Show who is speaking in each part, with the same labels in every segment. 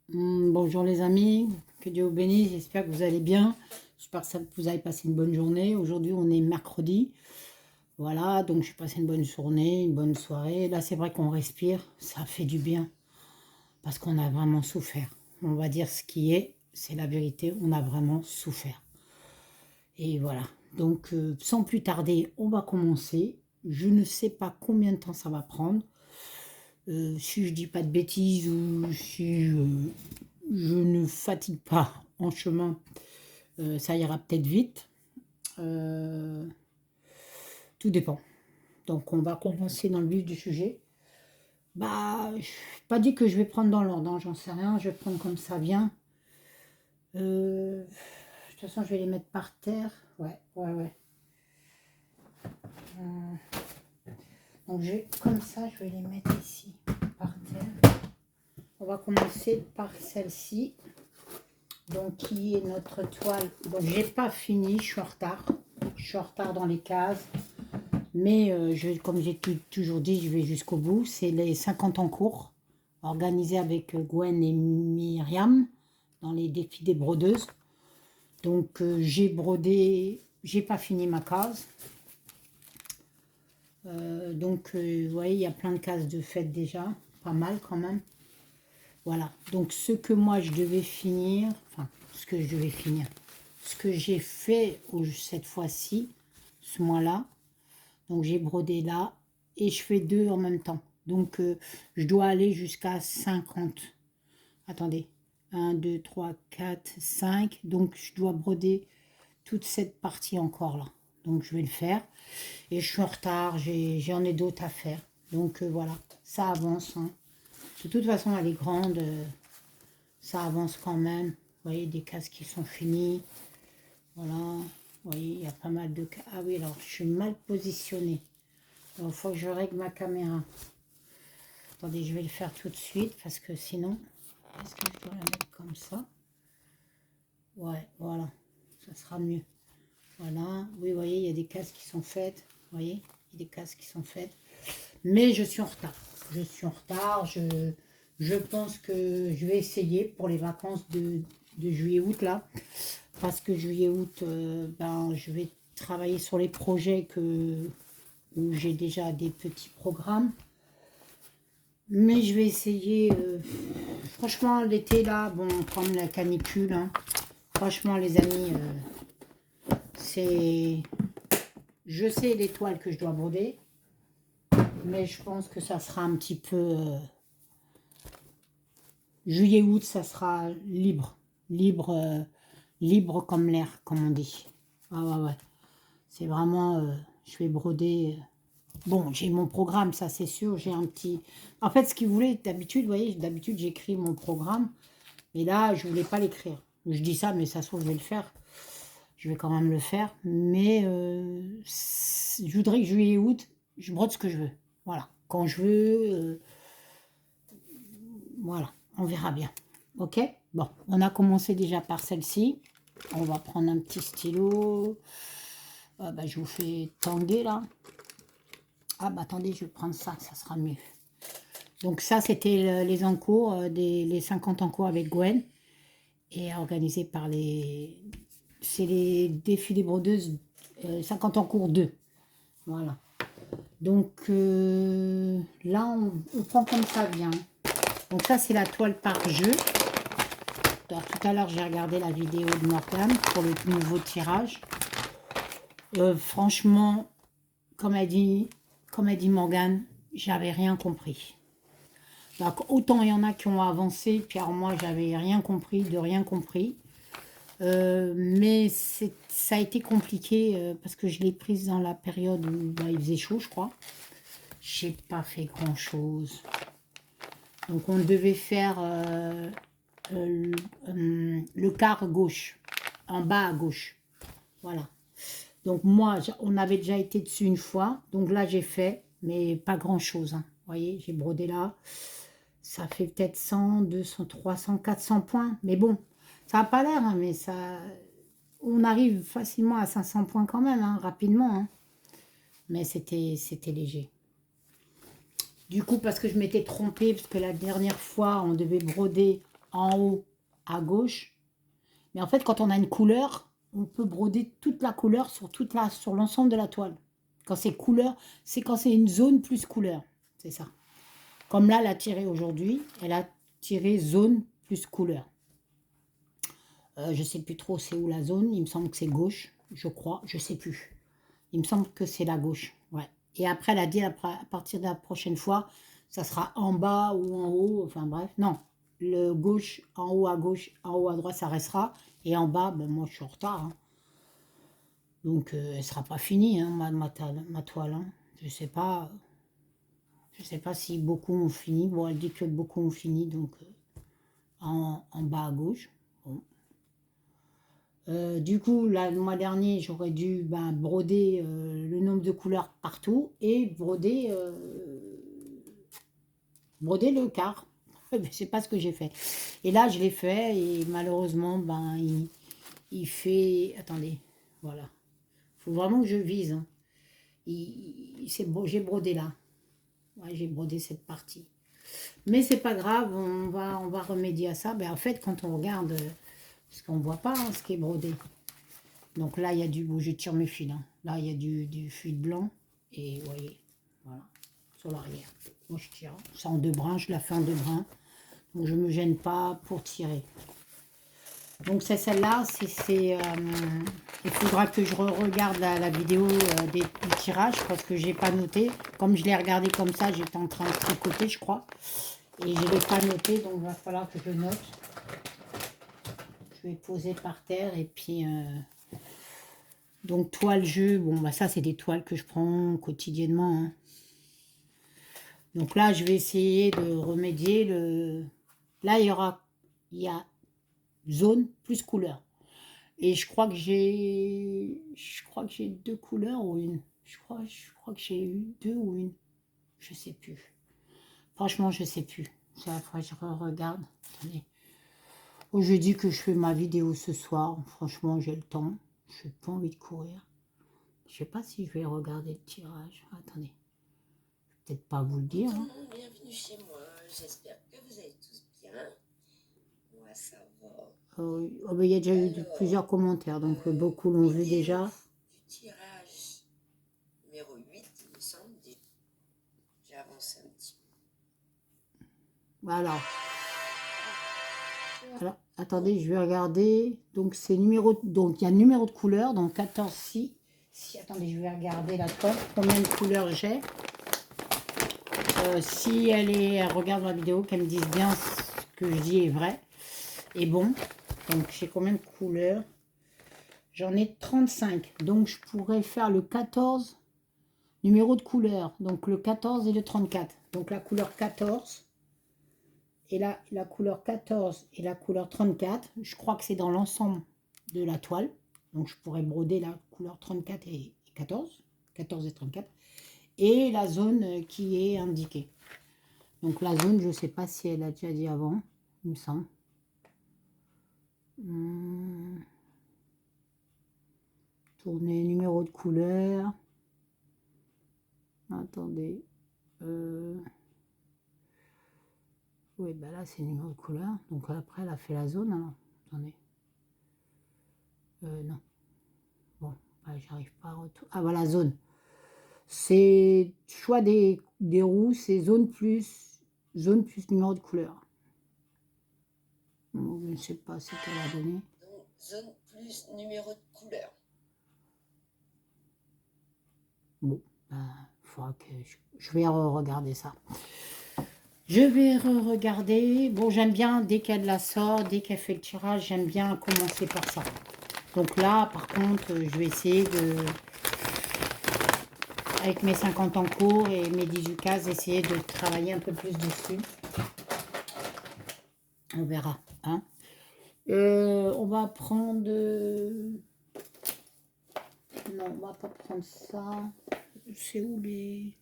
Speaker 1: Bonjour les amis, que Dieu vous bénisse, j'espère que vous allez bien, j'espère que vous avez passé une bonne journée. Aujourd'hui on est mercredi, voilà, donc j'ai passé une bonne journée, une bonne soirée. Là c'est vrai qu'on respire, ça fait du bien, parce qu'on a vraiment souffert. On va dire ce qui est, c'est la vérité, on a vraiment souffert. Et voilà, donc sans plus tarder, on va commencer. Je ne sais pas combien de temps ça va prendre. Si je dis pas de bêtises ou si je ne fatigue pas en chemin, ça ira peut-être vite. Euh, Tout dépend. Donc on va commencer dans le vif du sujet. Bah, je pas dit que je vais prendre dans l'ordre, hein, j'en sais rien, je vais prendre comme ça vient. De toute façon, je vais les mettre par terre. Ouais, ouais, ouais. Donc comme ça, je vais les mettre ici, par terre. On va commencer par celle-ci. Donc qui est notre toile. Donc j'ai pas fini, je suis en retard. Je suis en retard dans les cases. Mais comme j'ai toujours dit, je vais jusqu'au bout. C'est les 50 en cours, organisés avec Gwen et Myriam dans les défis des brodeuses. Donc j'ai brodé, j'ai pas fini ma case. Vous voyez, il y a plein de cases de fête déjà, pas mal quand même. Voilà, donc ce que moi je devais finir, enfin ce que je devais finir, ce que j'ai fait cette fois-ci, ce mois-là, donc j'ai brodé là et je fais deux en même temps. Donc je dois aller jusqu'à 50. Attendez, 1, 2, 3, 4, 5. Donc je dois broder toute cette partie encore là. Donc je vais le faire. Et je suis en retard, j'en ai d'autres à faire. Donc voilà, ça avance. Hein. De toute façon, elle est grande, ça avance quand même. Vous voyez, des cases qui sont finies. Voilà, vous voyez, il y a pas mal de cas. Ah oui, alors je suis mal positionnée. Il faut que je règle ma caméra. Attendez, je vais le faire tout de suite parce que sinon, est-ce que je dois la mettre comme ça? Ouais, voilà, ça sera mieux. Voilà, oui, vous voyez, il y a des cases qui sont faites. Vous voyez, il y a des cases qui sont faites. Mais je suis en retard. Je suis en retard. Je pense que je vais essayer pour les vacances de juillet-août là. Parce que juillet-août, ben, je vais travailler sur les projets où j'ai déjà des petits programmes. Mais je vais essayer. Franchement, l'été là, bon, comme la canicule, hein, franchement, les amis, c'est. Je sais les toiles que je dois broder, mais je pense que ça sera un petit peu. Juillet-août, ça sera libre. Libre, libre comme l'air, comme on dit. Ah ouais, ouais. C'est vraiment. Je vais broder. Bon, j'ai mon programme, ça c'est sûr. J'ai un petit. En fait, ce qu'il voulait, d'habitude, vous voyez, d'habitude j'écris mon programme. Mais là, je voulais pas l'écrire. Je dis ça, mais ça se trouve, je vais le faire. Je vais quand même le faire. Mais je voudrais que juillet-août, je brode ce que je veux. Voilà. Quand je veux, voilà. On verra bien. Ok? Bon, on a commencé déjà par celle-ci. On va prendre un petit stylo. Ah, bah, je vous fais tanguer là. Ah bah attendez, je vais prendre ça, ça sera mieux. Donc ça, c'était les encours, les 50 encours avec Gwen. Et organisé par les... C'est les défis des brodeuses 50 encours 2. Voilà. Donc là, on prend comme ça vient. Donc ça, c'est la toile par jeu. Alors, tout à l'heure, j'ai regardé la vidéo de Morgane pour le nouveau tirage. Franchement, comme a dit Morgane, j'avais rien compris. Donc, autant il y en a qui ont avancé, puis alors moi, j'avais rien compris, de rien compris. Mais ça a été compliqué parce que je l'ai prise dans la période où bah, il faisait chaud, je crois. J'ai pas fait grand chose. Donc on devait faire le quart gauche, en bas à gauche. Voilà. Donc moi, on avait déjà été dessus une fois. Donc là, j'ai fait, mais pas grand chose. Hein. Vous voyez, j'ai brodé là. Ça fait peut-être 100, 200, 300, 400 points. Mais bon, ça n'a pas l'air, hein, mais ça, on arrive facilement à 500 points quand même, hein, rapidement. Hein. Mais c'était léger. Du coup, parce que je m'étais trompée, parce que la dernière fois, on devait broder en haut à gauche. Mais en fait, quand on a une couleur, on peut broder toute la couleur sur l'ensemble de la toile. Quand c'est couleur, c'est quand c'est une zone plus couleur. C'est ça. Comme là, elle a tiré aujourd'hui, elle a tiré zone plus couleur. Je ne sais plus trop c'est où la zone. Il me semble que c'est gauche, je crois. Je ne sais plus. Il me semble que c'est la gauche. Ouais. Et après, elle a dit à partir de la prochaine fois, ça sera en bas ou en haut. Enfin bref, non. Le gauche, en haut à gauche, en haut à droite, ça restera. Et en bas, ben, moi, je suis en retard. Hein. Donc, elle ne sera pas finie, hein, ma toile. Hein. Je ne sais pas. Je sais pas si beaucoup ont fini. Bon, elle dit que beaucoup ont fini, donc en bas à gauche. Bon. Du coup, là, le mois dernier, j'aurais dû broder le nombre de couleurs partout et broder le quart. C'est pas ce que j'ai fait. Et là, je l'ai fait et malheureusement, il fait... Attendez, voilà. Il faut vraiment que je vise. Hein. J'ai brodé là. Ouais, j'ai brodé cette partie. Mais c'est pas grave, on va remédier à ça. En fait, quand on regarde, parce qu'on voit pas ce qui est brodé. Donc là, il y a du... Bon, je tire mes fils. Hein. Là, il y a du fil blanc. Et vous voyez, voilà, sur l'arrière. Moi, je tire. Ça en 2 brins, je la fais en 2 brins. Donc, je me gêne pas pour tirer. Donc, c'est celle-là. Il faudra que je regarde la vidéo du tirage parce que j'ai pas noté. Comme je l'ai regardé comme ça, j'étais en train de tricoter, je crois. Et je ne l'ai pas noté, donc il va falloir que je note. Je vais poser par terre et puis... Donc, toile jeu, bon, ça, c'est des toiles que je prends quotidiennement. Hein. Donc là, je vais essayer de remédier. Là, il y a zone plus couleur. Et je crois que j'ai 2 couleurs ou une. Je crois que j'ai eu 2 ou une. Je sais plus. Franchement, je sais plus. Ça, faudrait que je regarde. Attendez. Oh, je dis que je fais ma vidéo ce soir. Franchement, j'ai le temps. Je n'ai pas envie de courir. Je sais pas si je vais regarder le tirage. Attendez. Peut-être pas vous le dire. Hein.
Speaker 2: Bienvenue chez moi. J'espère que vous allez tous bien. Moi, ça va.
Speaker 1: Il y a déjà eu plusieurs commentaires, donc beaucoup l'ont vu déjà.
Speaker 2: Du tirage numéro 8, il me semble. J'ai avancé un petit peu.
Speaker 1: Alors, attendez, je vais regarder. Donc, c'est numéro. Donc, il y a numéro de couleur. Donc, 14, si. Attendez, je vais regarder la toile. Combien de couleurs j'ai. Si elle regarde la vidéo, qu'elle me dise bien ce que je dis est vrai. Et bon. Donc, j'ai combien de couleurs? J'en ai 35. Donc, je pourrais faire le 14 numéro de couleur. Donc, le 14 et le 34. Donc, la couleur 14. Et là, la couleur 14 et la couleur 34, je crois que c'est dans l'ensemble de la toile. Donc, je pourrais broder la couleur 34 et 14. 14 et 34. Et la zone qui est indiquée. Donc, la zone, je ne sais pas si elle a déjà dit avant, il me semble. Tourner numéro de couleur. Attendez. Oui, ben là, c'est numéro de couleur. Donc après, elle a fait la zone. Alors, attendez. Non. Bon, j'arrive pas à retourner. Ah, voilà, zone. C'est choix des roues, c'est zone plus numéro de couleur. Bon, je ne sais pas ce qu'elle a donné.
Speaker 2: Donc, zone plus numéro de couleur.
Speaker 1: Bon, faudra que je vais regarder ça. Je vais regarder. Bon, j'aime bien, dès qu'elle la sort, dès qu'elle fait le tirage, j'aime bien commencer par ça. Donc là, par contre, je vais essayer de, avec mes 50 en cours et mes 18 cases, essayer de travailler un peu plus dessus. On verra. Hein. On va prendre... Non, on va pas prendre ça. C'est où les...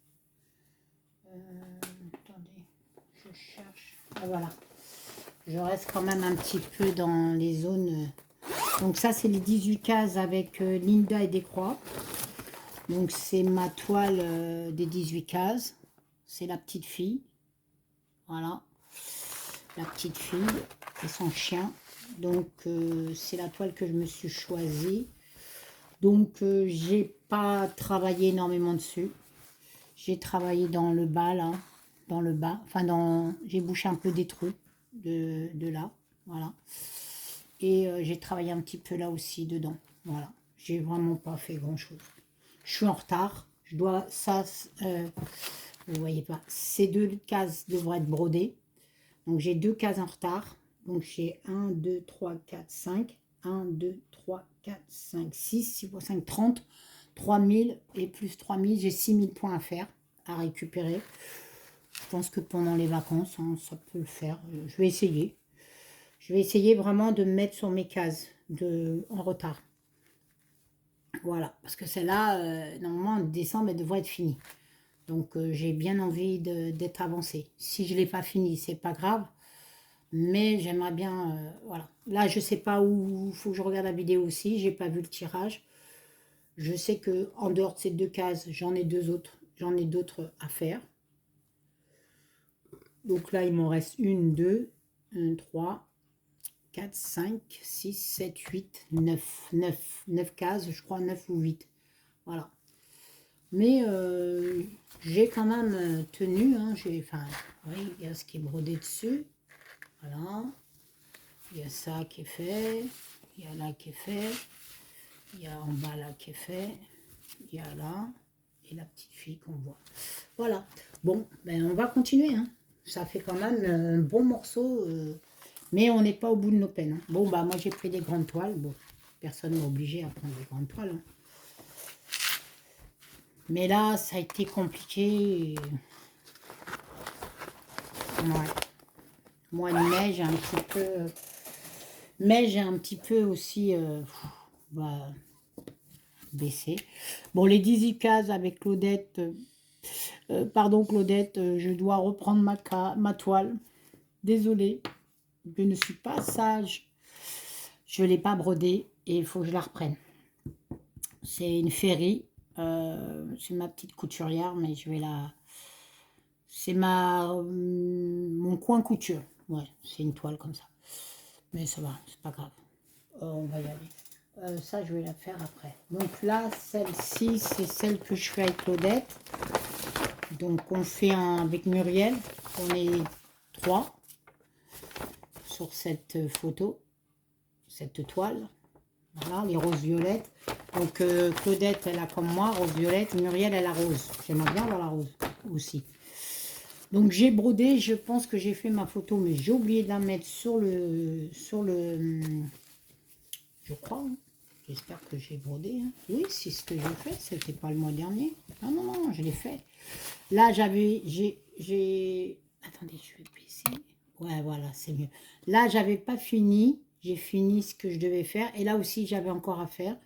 Speaker 1: Attendez, je cherche. Ah, voilà. Je reste quand même un petit peu dans les zones. Donc ça, c'est les 18 cases avec Linda et des croix. Donc c'est ma toile des 18 cases. C'est la petite fille. Voilà. La petite fille. et son chien. Donc, c'est la toile que je me suis choisie. Donc, j'ai pas travaillé énormément dessus. J'ai travaillé dans le bas, là. Dans le bas. Enfin, j'ai bouché un peu des trous de là. Voilà. Et j'ai travaillé un petit peu là aussi, dedans. Voilà. J'ai vraiment pas fait grand-chose. Je suis en retard. Je dois... Ça, vous voyez pas. Ces 2 cases devraient être brodées. Donc, j'ai 2 cases en retard. Donc, j'ai 1, 2, 3, 4, 5. 1, 2, 3, 4, 5, 6, 6 fois 5, 30. 3000 et plus 3000. J'ai 6000 points à faire, à récupérer. Je pense que pendant les vacances, hein, ça peut le faire. Je vais essayer. Je vais essayer vraiment de me mettre sur mes cases en retard. Voilà. Parce que celle-là, normalement, en décembre, elle devrait être finie. Donc, j'ai bien envie d'être avancée. Si je ne l'ai pas fini, c'est pas grave. Mais j'aimerais bien, voilà. Là, je sais pas où, il faut que je regarde la vidéo aussi. J'ai pas vu le tirage. Je sais que en dehors de ces 2 cases, j'en ai 2 autres. J'en ai d'autres à faire. Donc là, il m'en reste 1, 2, 1, 3, 4, 5, 6, 7, 8, 9. 9 cases, je crois 9 ou 8. Voilà. Mais j'ai quand même tenu. Hein, enfin, oui, il y a ce qui est brodé dessus. Voilà. Il y a ça qui est fait. Il y a là qui est fait. Il y a en bas là qui est fait. Il y a là. Et la petite fille qu'on voit. Voilà. Bon, ben on va continuer. Hein. Ça fait quand même un bon morceau. Mais on n'est pas au bout de nos peines. Hein. Bon, bah moi j'ai pris des grandes toiles. Bon, personne ne m'a obligé à prendre des grandes toiles. Hein. Mais là, ça a été compliqué. Ouais. Mois de mai, j'ai un petit peu... Mais j'ai un petit peu aussi baissé. Bon, les 18 cases avec Claudette... pardon Claudette, je dois reprendre ma toile. Désolée, je ne suis pas sage. Je ne l'ai pas brodée et il faut que je la reprenne. C'est une féerie. C'est ma petite couturière, mais je vais la... C'est mon coin couture. Ouais, c'est une toile comme ça. Mais ça va, c'est pas grave. On va y aller. Ça, je vais la faire après. Donc là, celle-ci, c'est celle que je fais avec Claudette. Donc on fait avec Muriel. On est 3 sur cette photo, cette toile. Voilà, les roses violettes. Donc Claudette, elle a comme moi, rose violette. Muriel, elle a rose. J'aimerais bien avoir la rose aussi. Donc j'ai brodé, je pense que j'ai fait ma photo, mais j'ai oublié de la mettre sur le je crois. Hein. J'espère que j'ai brodé. Hein. Oui, c'est ce que j'ai fait. C'était pas le mois dernier. Non, non, non, je l'ai fait. Là, attendez, je vais baisser. Ouais, voilà, c'est mieux. Là, j'avais pas fini. J'ai fini ce que je devais faire. Et là aussi, j'avais encore à faire.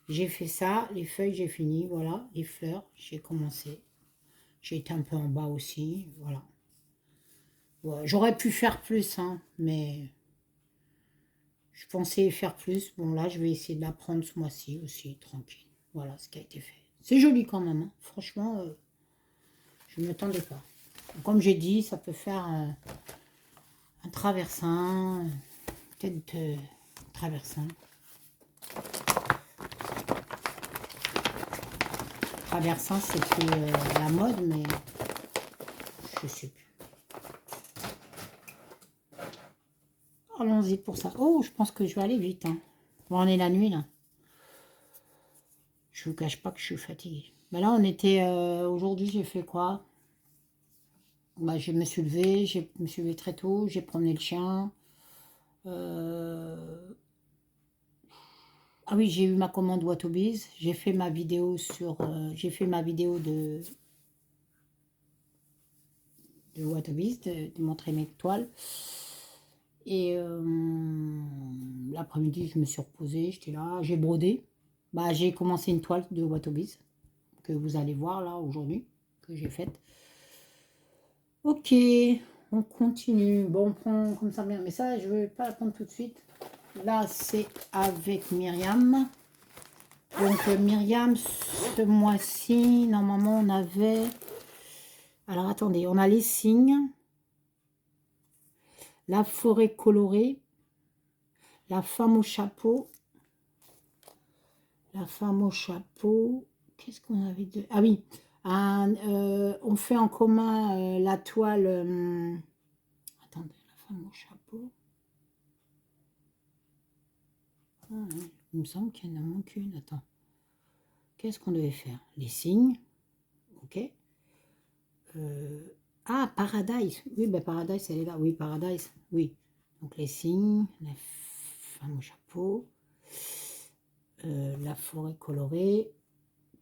Speaker 1: J'ai fait ça. Les feuilles, j'ai fini. Voilà, les fleurs, j'ai commencé. J'ai été un peu en bas aussi. Voilà. Ouais, j'aurais pu faire plus, hein, mais je pensais faire plus. Bon, là, je vais essayer de la prendre ce mois-ci aussi, tranquille. Voilà ce qui a été fait. C'est joli quand même. Hein. Franchement, je ne m'attendais pas. Comme j'ai dit, ça peut faire un traversin, peut-être traversin. Traversin, c'était la mode, mais je sais plus. Allons-y pour ça. Oh, je pense que je vais aller vite. Hein. Bon, on est la nuit, là. Je vous cache pas que je suis fatiguée. Ben là, on était... aujourd'hui, j'ai fait quoi? Bah, je me suis levée, me suis levée très tôt, j'ai promené le chien. Ah oui, j'ai eu ma commande Watobiz. J'ai fait ma vidéo sur... j'ai fait ma vidéo de Watobiz, de montrer mes toiles. Et l'après-midi, je me suis reposée, j'étais là, j'ai brodé. Bah, j'ai commencé une toile de Watobiz que vous allez voir là aujourd'hui, que j'ai faite. Ok, on continue. Bon, on prend comme ça bien, mais ça, je ne vais pas la prendre tout de suite. Là, c'est avec Myriam. Donc, Myriam, ce mois-ci, normalement, on avait... Alors, attendez, on a les signes. La forêt colorée. La femme au chapeau. La femme au chapeau. Qu'est-ce qu'on avait de... Ah oui, on fait en commun la toile... attendez, la femme au chapeau. Ah, ouais, il me semble qu'il y en a manque une. Attends. Qu'est-ce qu'on devait faire? Les signes. Ok. Ah, Paradise. Oui, ben Paradise, elle est là. Oui, Paradise. Oui. Donc les signes, la femme au chapeau, la forêt colorée,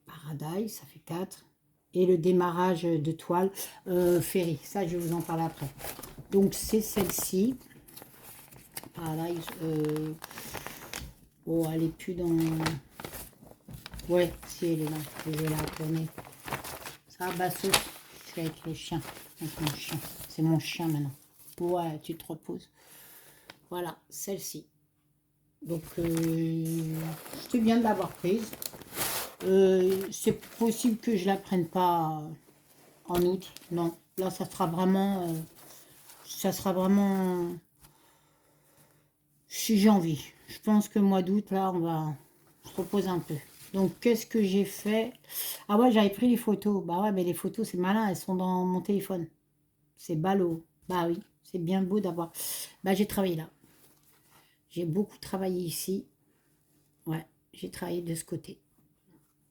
Speaker 1: Paradise, ça fait 4. Et le démarrage de toile, Ferry. Ça, je vais vous en parler après. Donc c'est celle-ci. Paradise. Oh, elle est plus dans... Ouais, si, elle est là. Je vais la tourner. Ça, Bassos. Je suis avec le chien. Avec mon chien. C'est mon chien maintenant. Ouais, tu te reposes. Voilà, celle-ci. Donc, c'était bien de l'avoir prise. C'est possible que je la prenne pas en août. Non, là, ça sera vraiment... si j'ai envie. Je pense que le mois d'août, là, on va se reposer un peu. Donc, qu'est-ce que j'ai fait? Ah ouais, j'avais pris les photos. Bah ouais, mais les photos, c'est malin, elles sont dans mon téléphone. C'est ballot. Bah oui, c'est bien beau d'avoir... Bah, j'ai travaillé là. J'ai beaucoup travaillé ici. Ouais, j'ai travaillé de ce côté.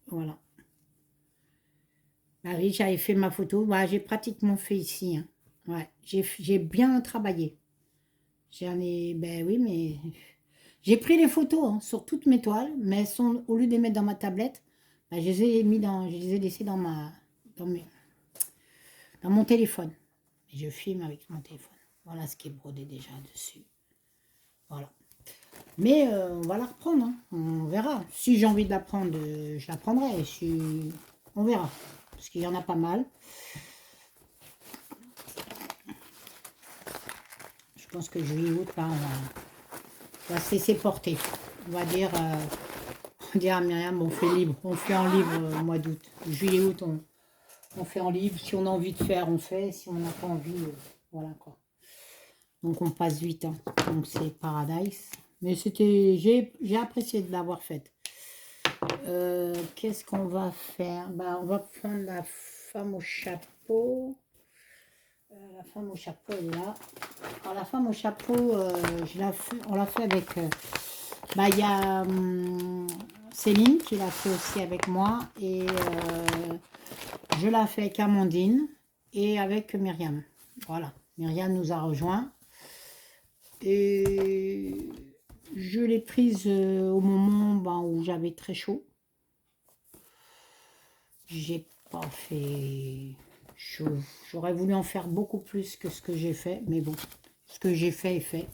Speaker 1: Voilà. Bah oui, j'avais fait ma photo. Bah, j'ai pratiquement fait ici, hein. Ouais, j'ai bien travaillé. J'en ai... Ben oui, mais... J'ai pris les photos hein, sur toutes mes toiles, mais elles sont, au lieu de les mettre dans ma tablette, bah, je les ai mis dans... Je les ai laissées dans, dans mon téléphone. Et je filme avec mon téléphone. Voilà ce qui est brodé déjà dessus. Voilà. Mais on va la reprendre, hein. On verra. Si j'ai envie de la prendre, je la prendrai. On verra. Parce qu'il y en a pas mal. Je pense que juillet-août, là, on va se laisser porter. On va dire à Myriam, on fait libre. On fait en libre au mois d'août. Juillet-août, on fait en libre. Si on a envie de faire, on fait. Si on n'a pas envie, voilà quoi. Donc on passe 8 ans. Donc c'est Paradise. Mais j'ai apprécié de l'avoir faite. Qu'est-ce qu'on va faire? Bah, on va prendre la femme au chapeau. La femme au chapeau, elle est là. Alors, la femme au chapeau, on l'a fait avec... bah, il y a Céline qui l'a fait aussi avec moi. Et je l'ai fait avec Amandine et avec Myriam. Voilà. Myriam nous a rejoints. Et je l'ai prise au moment où j'avais très chaud. J'ai pas fait chaud. J'aurais voulu en faire beaucoup plus que ce que j'ai fait, mais bon, ce que j'ai fait est fait.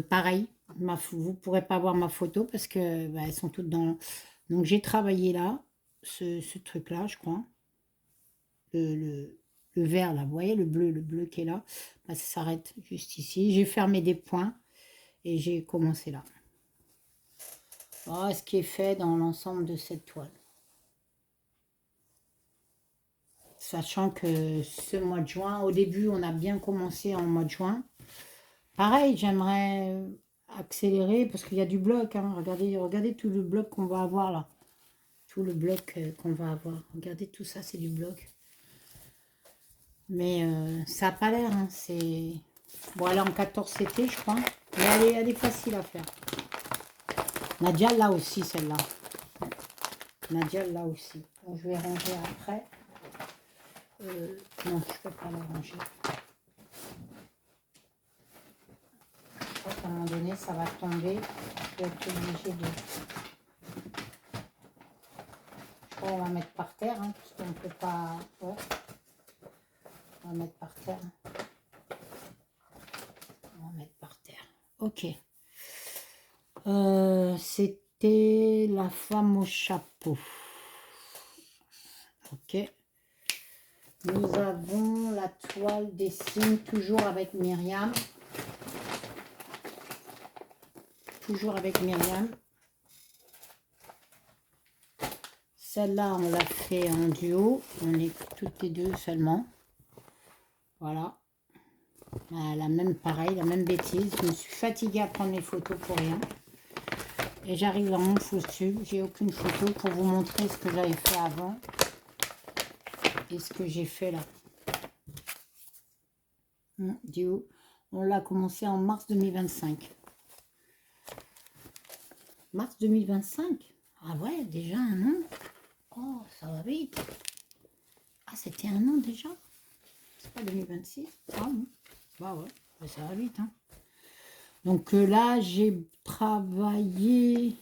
Speaker 1: Pareil, vous ne pourrez pas voir ma photo parce que bah, elles sont toutes dans... Donc j'ai travaillé là, ce truc-là, je crois. Le vert là, vous voyez, le bleu qui est là, bah, ça s'arrête juste ici. J'ai fermé des points et j'ai commencé là. Voilà ce qui est fait dans l'ensemble de cette toile. Sachant que ce mois de juin, au début, on a bien commencé en mois de juin. Pareil, j'aimerais accélérer parce qu'il y a du bloc. Hein. Regardez tout le bloc qu'on va avoir là. Tout le bloc qu'on va avoir. Regardez tout ça, c'est du bloc. Mais ça n'a pas l'air. Hein. C'est... Bon, elle est en 14 CT, je crois. Mais elle est facile à faire. Nadia, là aussi, celle-là. Nadia, là aussi. Donc, je vais ranger après. Non, je ne peux pas la ranger. Je crois qu'à un moment donné, ça va tomber. Je vais être obligée de... Je crois qu'on va mettre par terre, hein, parce qu'on ne peut pas... Ouais. On va mettre par terre. On va mettre par terre. Ok. C'était la femme au chapeau. Ok. Nous avons la toile des signes, toujours avec Myriam. Toujours avec Myriam. Celle-là, on l'a fait en duo. On est toutes les deux seulement. Voilà. La même, pareil, la même bêtise. Je me suis fatiguée à prendre les photos pour rien. Et j'arrive dans mon foutu. J'ai aucune photo pour vous montrer ce que j'avais fait avant. Et ce que j'ai fait là. Dio, on l'a commencé en mars 2025. Mars 2025? Ah ouais, déjà un an. Oh, ça va vite. Ah, c'était un an déjà? C'est pas 2026? Ah non. Bah ouais, ça va vite. Hein. Donc là, j'ai travaillé...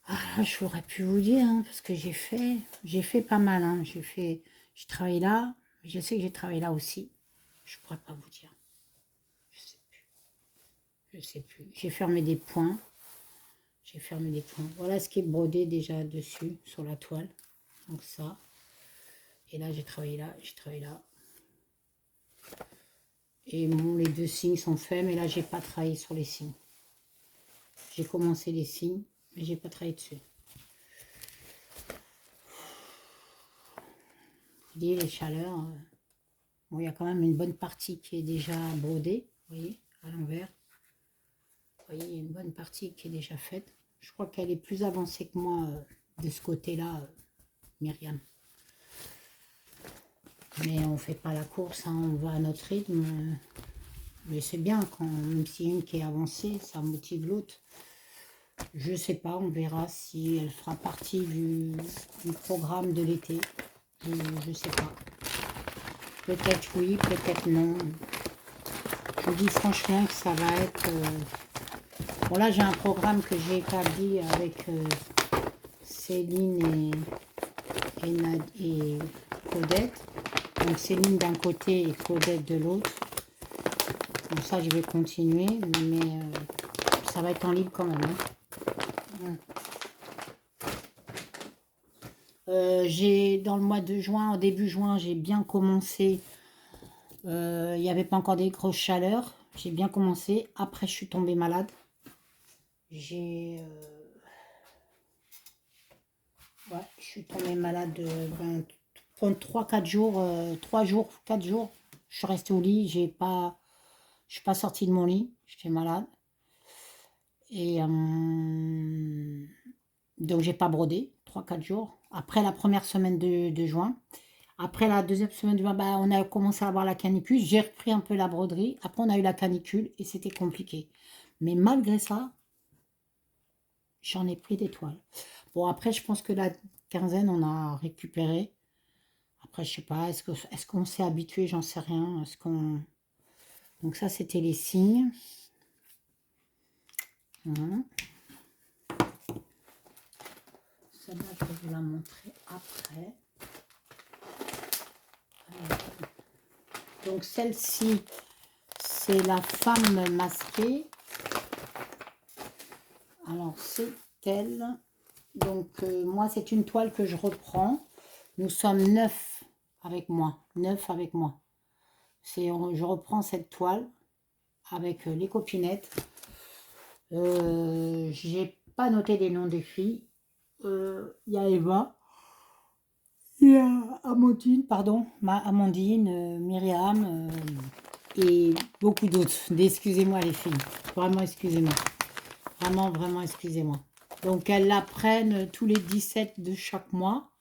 Speaker 1: Ah, j'aurais pu vous dire, hein, parce que j'ai fait pas mal. Hein. J'ai travaillé là, je sais que j'ai travaillé là aussi. Je pourrais pas vous dire. Je sais plus. Je sais plus. J'ai fermé des points. J'ai fermé des points. Voilà ce qui est brodé déjà dessus, sur la toile. Donc ça. Et là, j'ai travaillé là, j'ai travaillé là. Et bon, les deux signes sont faits, mais là, j'ai pas travaillé sur les signes. J'ai commencé les signes, mais j'ai pas travaillé dessus. Vous voyez, les chaleurs, bon, il y a quand même une bonne partie qui est déjà brodée, vous voyez, à l'envers. Vous voyez, il y a une bonne partie qui est déjà faite. Je crois qu'elle est plus avancée que moi de ce côté-là, Myriam. Mais on ne fait pas la course, hein, on va à notre rythme. Mais c'est bien, quand, même si une qui est avancée, ça motive l'autre. Je sais pas, on verra si elle fera partie du programme de l'été. Je sais pas. Peut-être oui, peut-être non. Je vous dis franchement que ça va être... Bon là j'ai un programme que j'ai établi avec Céline et Claudette. Donc Céline d'un côté et Claudette de l'autre. Bon ça je vais continuer, mais ça va être en libre quand même. Hein. J'ai dans le mois de juin, au début juin, j'ai bien commencé. Il n'y avait pas encore des grosses chaleurs. J'ai bien commencé. Après, je suis tombée malade. Je suis tombée malade pendant 3-4 jours, 3 jours, 4 jours. Je suis restée au lit. Je suis pas sortie de mon lit. J'étais malade. Et donc, j'ai pas brodé 3-4 jours. Après la première semaine de juin. Après la deuxième semaine de juin, bah, on a commencé à avoir la canicule. J'ai repris un peu la broderie. Après, on a eu la canicule et c'était compliqué. Mais malgré ça, j'en ai pris des toiles. Bon, après, je pense que la quinzaine, on a récupéré. Après, je sais pas, est-ce qu'on s'est habitué? J'en sais rien. Est-ce qu'on... Donc ça, c'était les signes. Voilà. Celle-là, je vais vous la montrer après. Donc celle-ci, c'est la femme masquée. Alors, c'est elle. Donc, moi, c'est une toile que je reprends. Nous sommes 9 avec moi. 9 avec moi. Je reprends cette toile avec les copinettes. J'ai pas noté les noms des filles. Il y a Eva. Il y a Amandine, pardon. Amandine, Myriam et beaucoup d'autres. Excusez-moi les filles. Vraiment, excusez-moi. Vraiment, vraiment, excusez-moi. Donc, elles la prennent tous les 17 de chaque mois.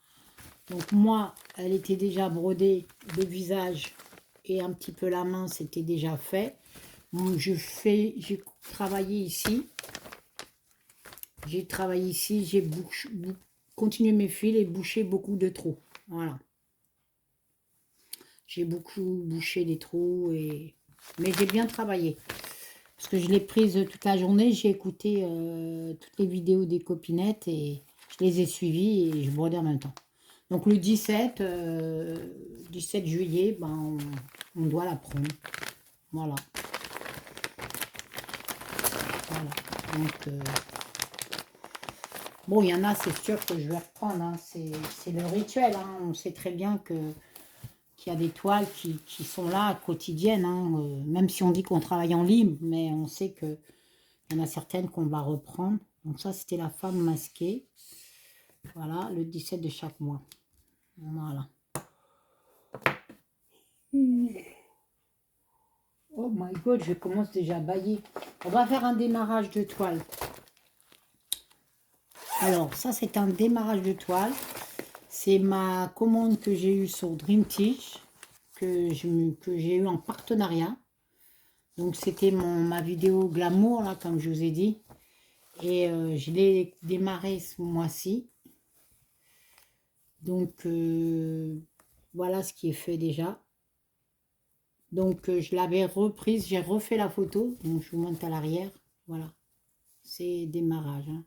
Speaker 1: Donc, moi, elle était déjà brodée, le visage et un petit peu la main, c'était déjà fait. J'ai travaillé ici. J'ai travaillé ici, j'ai continué mes fils et bouché beaucoup de trous. Voilà. J'ai beaucoup bouché les trous, mais j'ai bien travaillé. Parce que je l'ai prise toute la journée, j'ai écouté toutes les vidéos des copinettes et je les ai suivies et je brodais en même temps. Donc le 17 juillet, ben, on doit la prendre. Voilà. Voilà. Donc, bon, il y en a, c'est sûr que je vais reprendre. Hein. C'est le rituel. Hein. On sait très bien qu'il y a des toiles qui sont là, quotidiennes. Hein. Même si on dit qu'on travaille en libre, mais on sait qu'il y en a certaines qu'on va reprendre. Donc ça, c'était la femme masquée. Voilà, le 17 de chaque mois. Voilà. Oh my god, je commence déjà à bailler. On va faire un démarrage de toile. Alors, ça, c'est un démarrage de toile. C'est ma commande que j'ai eue sur Dream Teach, que j'ai eu en partenariat. Donc, c'était ma vidéo glamour, là, comme je vous ai dit. Et je l'ai démarré ce mois-ci. Donc, voilà ce qui est fait déjà. Donc, je l'avais reprise, j'ai refait la photo. Donc, je vous montre à l'arrière. Voilà, c'est démarrage. Hein.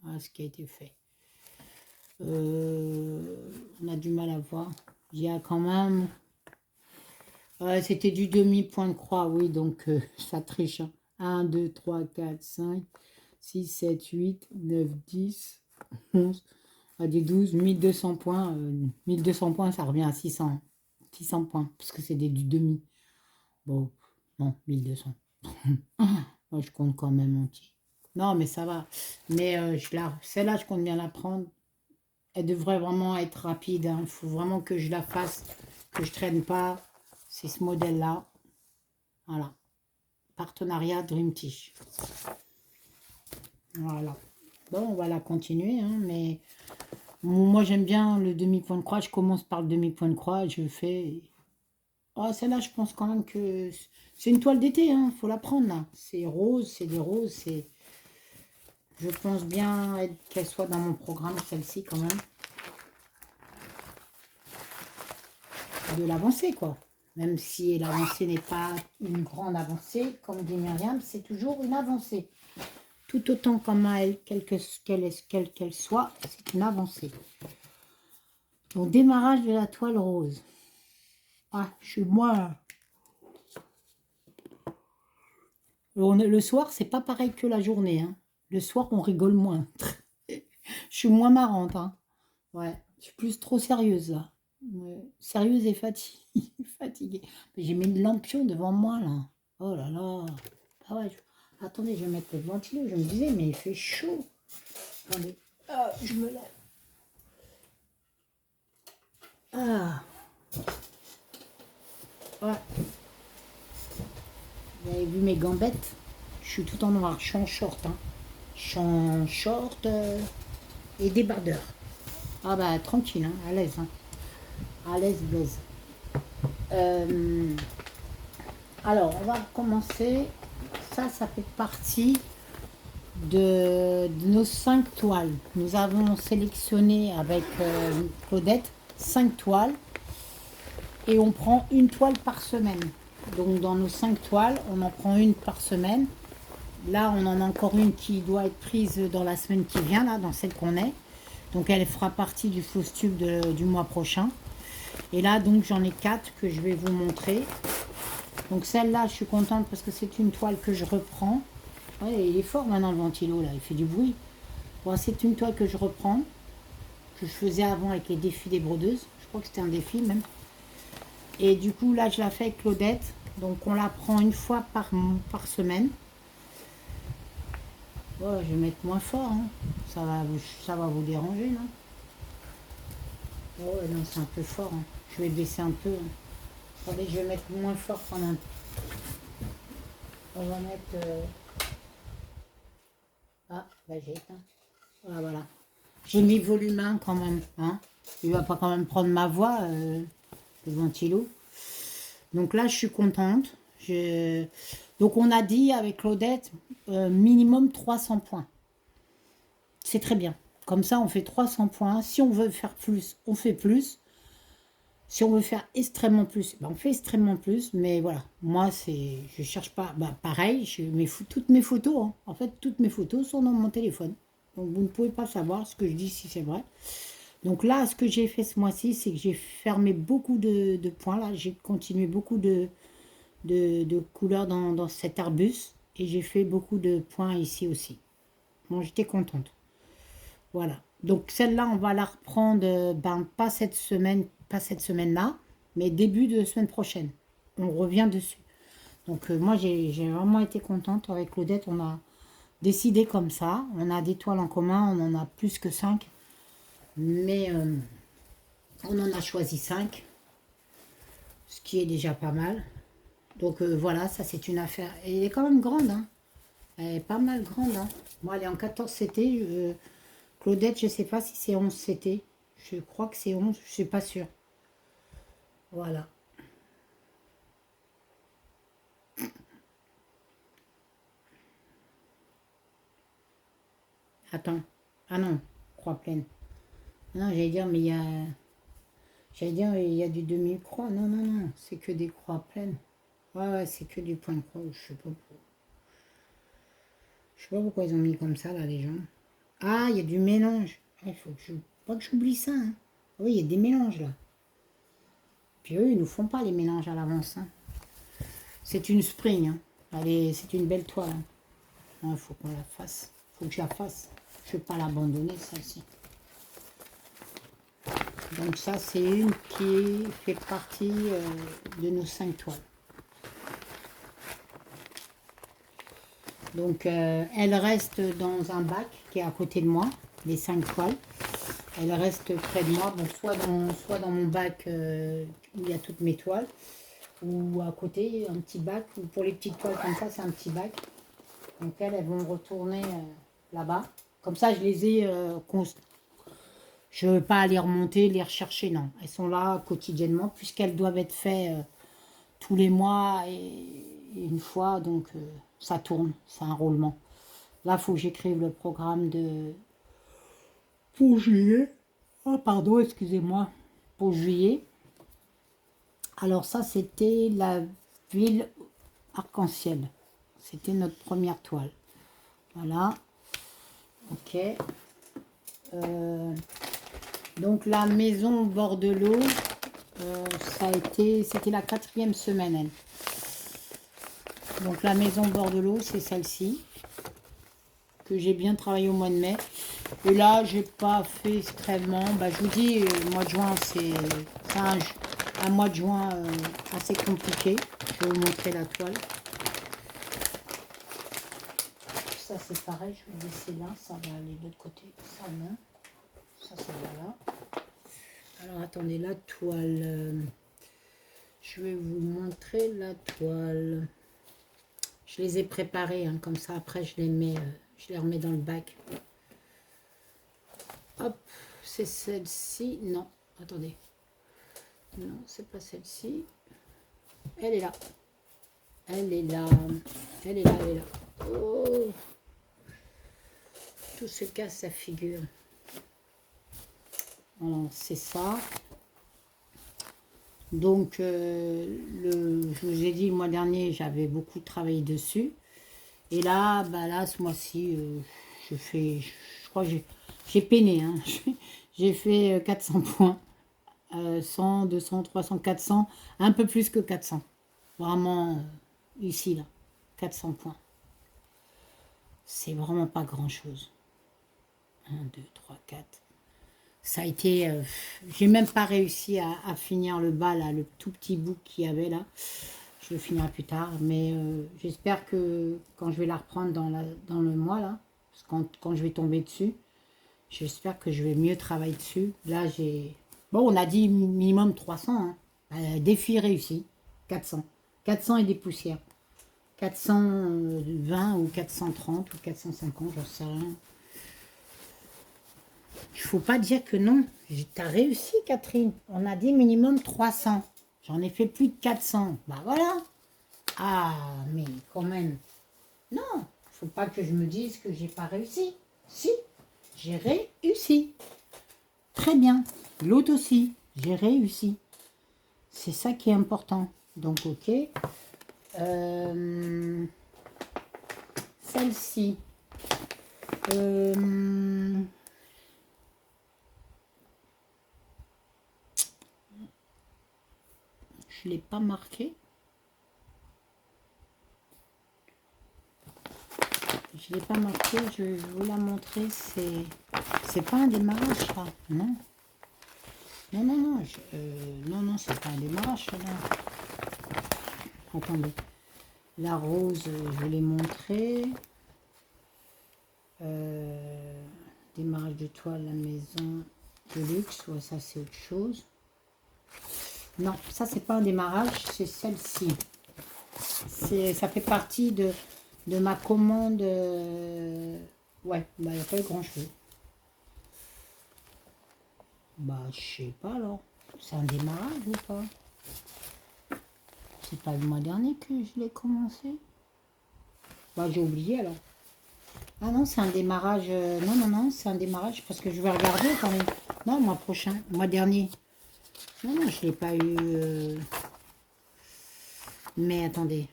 Speaker 1: Voilà ce qui a été fait. On a du mal à voir. Il y a quand même... c'était du demi-point de croix, oui, donc ça triche. Hein. 1, 2, 3, 4, 5, 6, 7, 8, 9, 10, 11, à des 12, 1200 points. 1200 points, ça revient à 600 points, parce que c'est du demi. Bon, non, 1200. Moi, je compte quand même entier. Non, mais ça va. Mais celle-là, je compte bien la prendre. Elle devrait vraiment être rapide. Il faut vraiment que je la fasse, que je traîne pas. C'est ce modèle-là. Voilà. Partenariat Dream Teach. Voilà. Bon, on va la continuer. Hein, mais moi, j'aime bien le demi-point de croix. Je commence par le demi-point de croix. Je fais... Oh, celle-là, je pense quand même que... C'est une toile d'été. Il faut la prendre, là. C'est rose, c'est des roses. C'est... Je pense bien qu'elle soit dans mon programme, celle-ci, quand même. De l'avancée, quoi. Même si l'avancée n'est pas une grande avancée, comme dit Myriam, c'est toujours une avancée. Tout autant comme elle, qu'elle soit, c'est une avancée. Donc, démarrage de la toile rose. Ah, je suis moins... Le soir, c'est pas pareil que la journée. Hein. Le soir, on rigole moins. Je suis moins marrante. Hein. Ouais, je suis plus trop sérieuse, là. Ouais. Sérieuse et fatiguée. Fatiguée. J'ai mis une lampion devant moi, là. Oh là là. Ah ouais, attendez, je vais mettre le ventilo. Je me disais, mais il fait chaud. Attendez. Ah, je me lève. Ah. Ouais. Vous avez vu mes gambettes? Je suis tout en noir. Je suis en short. Hein. Je suis en short et débardeur. Ah bah, tranquille, hein, à l'aise. Hein. À l'aise, blaise. Alors, on va commencer. Ça fait partie de nos 5 toiles. Nous avons sélectionné avec Claudette 5 toiles et on prend une toile par semaine. Donc, dans nos 5 toiles, on en prend une par semaine. Là, on en a encore une qui doit être prise dans la semaine qui vient, là, dans celle qu'on est. Donc, elle fera partie du fausse tube du mois prochain. Et là, donc, j'en ai 4 que je vais vous montrer. Donc, celle-là, je suis contente parce que c'est une toile que je reprends. Ouais, il est fort maintenant, le ventilo, là. Il fait du bruit. Bon, c'est une toile que je reprends, que je faisais avant avec les défis des brodeuses. Je crois que c'était un défi, même. Et du coup, là, je la fais avec Claudette. Donc, on la prend une fois par semaine. Oh, je vais mettre moins fort. Hein. Ça va vous déranger, non? Oh, non, c'est un peu fort. Hein. Je vais baisser un peu. Hein. Attendez, je vais mettre moins fort quand même. On va mettre... Ah, bah j'ai éteint. Voilà, voilà. J'ai mis volume 1 quand même. Hein. Il va pas quand même prendre ma voix, le ventilo. Donc là, je suis contente. Donc on a dit avec Claudette, minimum 300 points. C'est très bien. Comme ça, on fait 300 points. Si on veut faire plus, on fait plus. Si on veut faire extrêmement plus, ben on fait extrêmement plus. Mais voilà, moi, je cherche pas... Bah, pareil, toutes mes photos, hein. En fait, toutes mes photos sont dans mon téléphone. Donc, vous ne pouvez pas savoir ce que je dis si c'est vrai. Donc là, ce que j'ai fait ce mois-ci, c'est que j'ai fermé beaucoup de points. Là, j'ai continué beaucoup de couleurs dans cet arbuste. Et j'ai fait beaucoup de points ici aussi. Bon, j'étais contente. Voilà. Donc celle-là, on va la reprendre, pas cette semaine-là, mais début de semaine prochaine. On revient dessus. Donc moi, j'ai vraiment été contente. Avec Claudette, on a décidé comme ça. On a des toiles en commun, on en a plus que 5. Mais on en a choisi 5. Ce qui est déjà pas mal. Donc voilà, ça c'est une affaire. Et elle est quand même grande, hein. Elle est pas mal grande, hein. Moi, elle est en 14 CT. Claudette, je sais pas si c'est 11 CT. Je crois que c'est 11, je suis pas sûre. Voilà. Attends. Ah non, croix pleine. Non, j'allais dire, mais il y a... J'allais dire, il y a du demi-croix. Non, non, non, c'est que des croix pleines. Ouais, ouais, c'est que du point de croix. Je sais pas pourquoi. Je sais pas pourquoi ils ont mis comme ça, là, les gens. Ah, il y a du mélange. Il faut que je... pas que j'oublie ça, hein. Oui, il y a des mélanges, là. Puis eux, ils nous font pas les mélanges à l'avance, hein. C'est une spring, hein. Allez, c'est une belle toile, hein. Il faut qu'on la fasse. Faut que je la fasse. Je ne vais pas l'abandonner, celle-ci. Donc ça, c'est une qui fait partie de nos 5 toiles. Donc, elle reste dans un bac qui est à côté de moi, les 5 toiles. Elle reste près de moi, bon, soit dans mon bac où il y a toutes mes toiles, ou à côté, un petit bac, ou pour les petites toiles comme ça, c'est un petit bac. Donc elles vont retourner là-bas. Comme ça, je les ai je ne veux pas aller remonter, les rechercher, non. Elles sont là quotidiennement, puisqu'elles doivent être faites tous les mois et une fois, donc ça tourne, c'est un roulement. Là, il faut que j'écrive le programme pour juillet. Oh, pardon, excusez-moi. Pour juillet. Alors ça, c'était la ville arc-en-ciel. C'était notre première toile. Voilà. Ok. Donc la maison au bord de l'eau, c'était la 4e semaine, elle. Donc la maison au bord de l'eau, c'est celle-ci, que j'ai bien travaillé au mois de mai. Et là, j'ai pas fait extrêmement. Bah, je vous dis, le mois de juin, c'est un mois de juin assez compliqué. Je vais vous montrer la toile. Ça, c'est pareil, je vais laisser là, ça va aller de l'autre côté. Ça, non. Ça va là. Alors, attendez, la toile. Je vais vous montrer la toile. Je les ai préparées, hein, comme ça, après, je les remets dans le bac. Hop, c'est celle-ci. Non, attendez. Non, c'est pas celle-ci. Elle est là. Elle est là. Elle est là, elle est là. Oh, tout se casse sa figure. Alors, c'est ça. Donc, je vous ai dit, le mois dernier, j'avais beaucoup travaillé dessus. Et là, bah là ce mois-ci, je crois que j'ai peiné. Hein. J'ai fait 400 points. 100, 200, 300, 400. Un peu plus que 400. Vraiment, ici, là. 400 points. C'est vraiment pas grand-chose. 1, 2, 3, 4. Ça a été... j'ai même pas réussi à finir le bas, là, le tout petit bout qu'il y avait là. Je le finirai plus tard, mais j'espère que quand je vais la reprendre dans le mois, là, parce que quand je vais tomber dessus, j'espère que je vais mieux travailler dessus. Là, j'ai... Bon, on a dit minimum 300, hein. Défi réussi, 400. 400 et des poussières. 420 ou 430 ou 450, j'en sais rien. Il faut pas dire que non. T'as réussi, Catherine. On a dit minimum 300. J'en ai fait plus de 400. Bah voilà. Ah, mais quand même. Non, faut pas que je me dise que j'ai pas réussi. Si, j'ai réussi. Très bien. L'autre aussi, j'ai réussi. C'est ça qui est important. Donc, ok. Celle-ci. Je ne l'ai pas marqué. Je ne l'ai pas marqué, je vais vous la montrer. C'est pas un démarrage, ça. Non. Non, non, non. Non, non, c'est pas un démarrage, là. Attendez. La rose, je l'ai montré. Démarrage de toile, la maison de luxe. Ouais, ça, c'est autre chose. Non, ça, c'est pas un démarrage, c'est celle-ci. Ça fait partie de ma commande. Ouais, bah, il n'y a pas eu grand-chose. Bah, je sais pas alors. C'est un démarrage ou pas? C'est pas le mois dernier que je l'ai commencé? Bah, j'ai oublié alors. Ah non, c'est un démarrage. Non, non, non, c'est un démarrage parce que je vais regarder quand même. Non, mois prochain, mois dernier. Non, non, je l'ai pas eu. Mais attendez.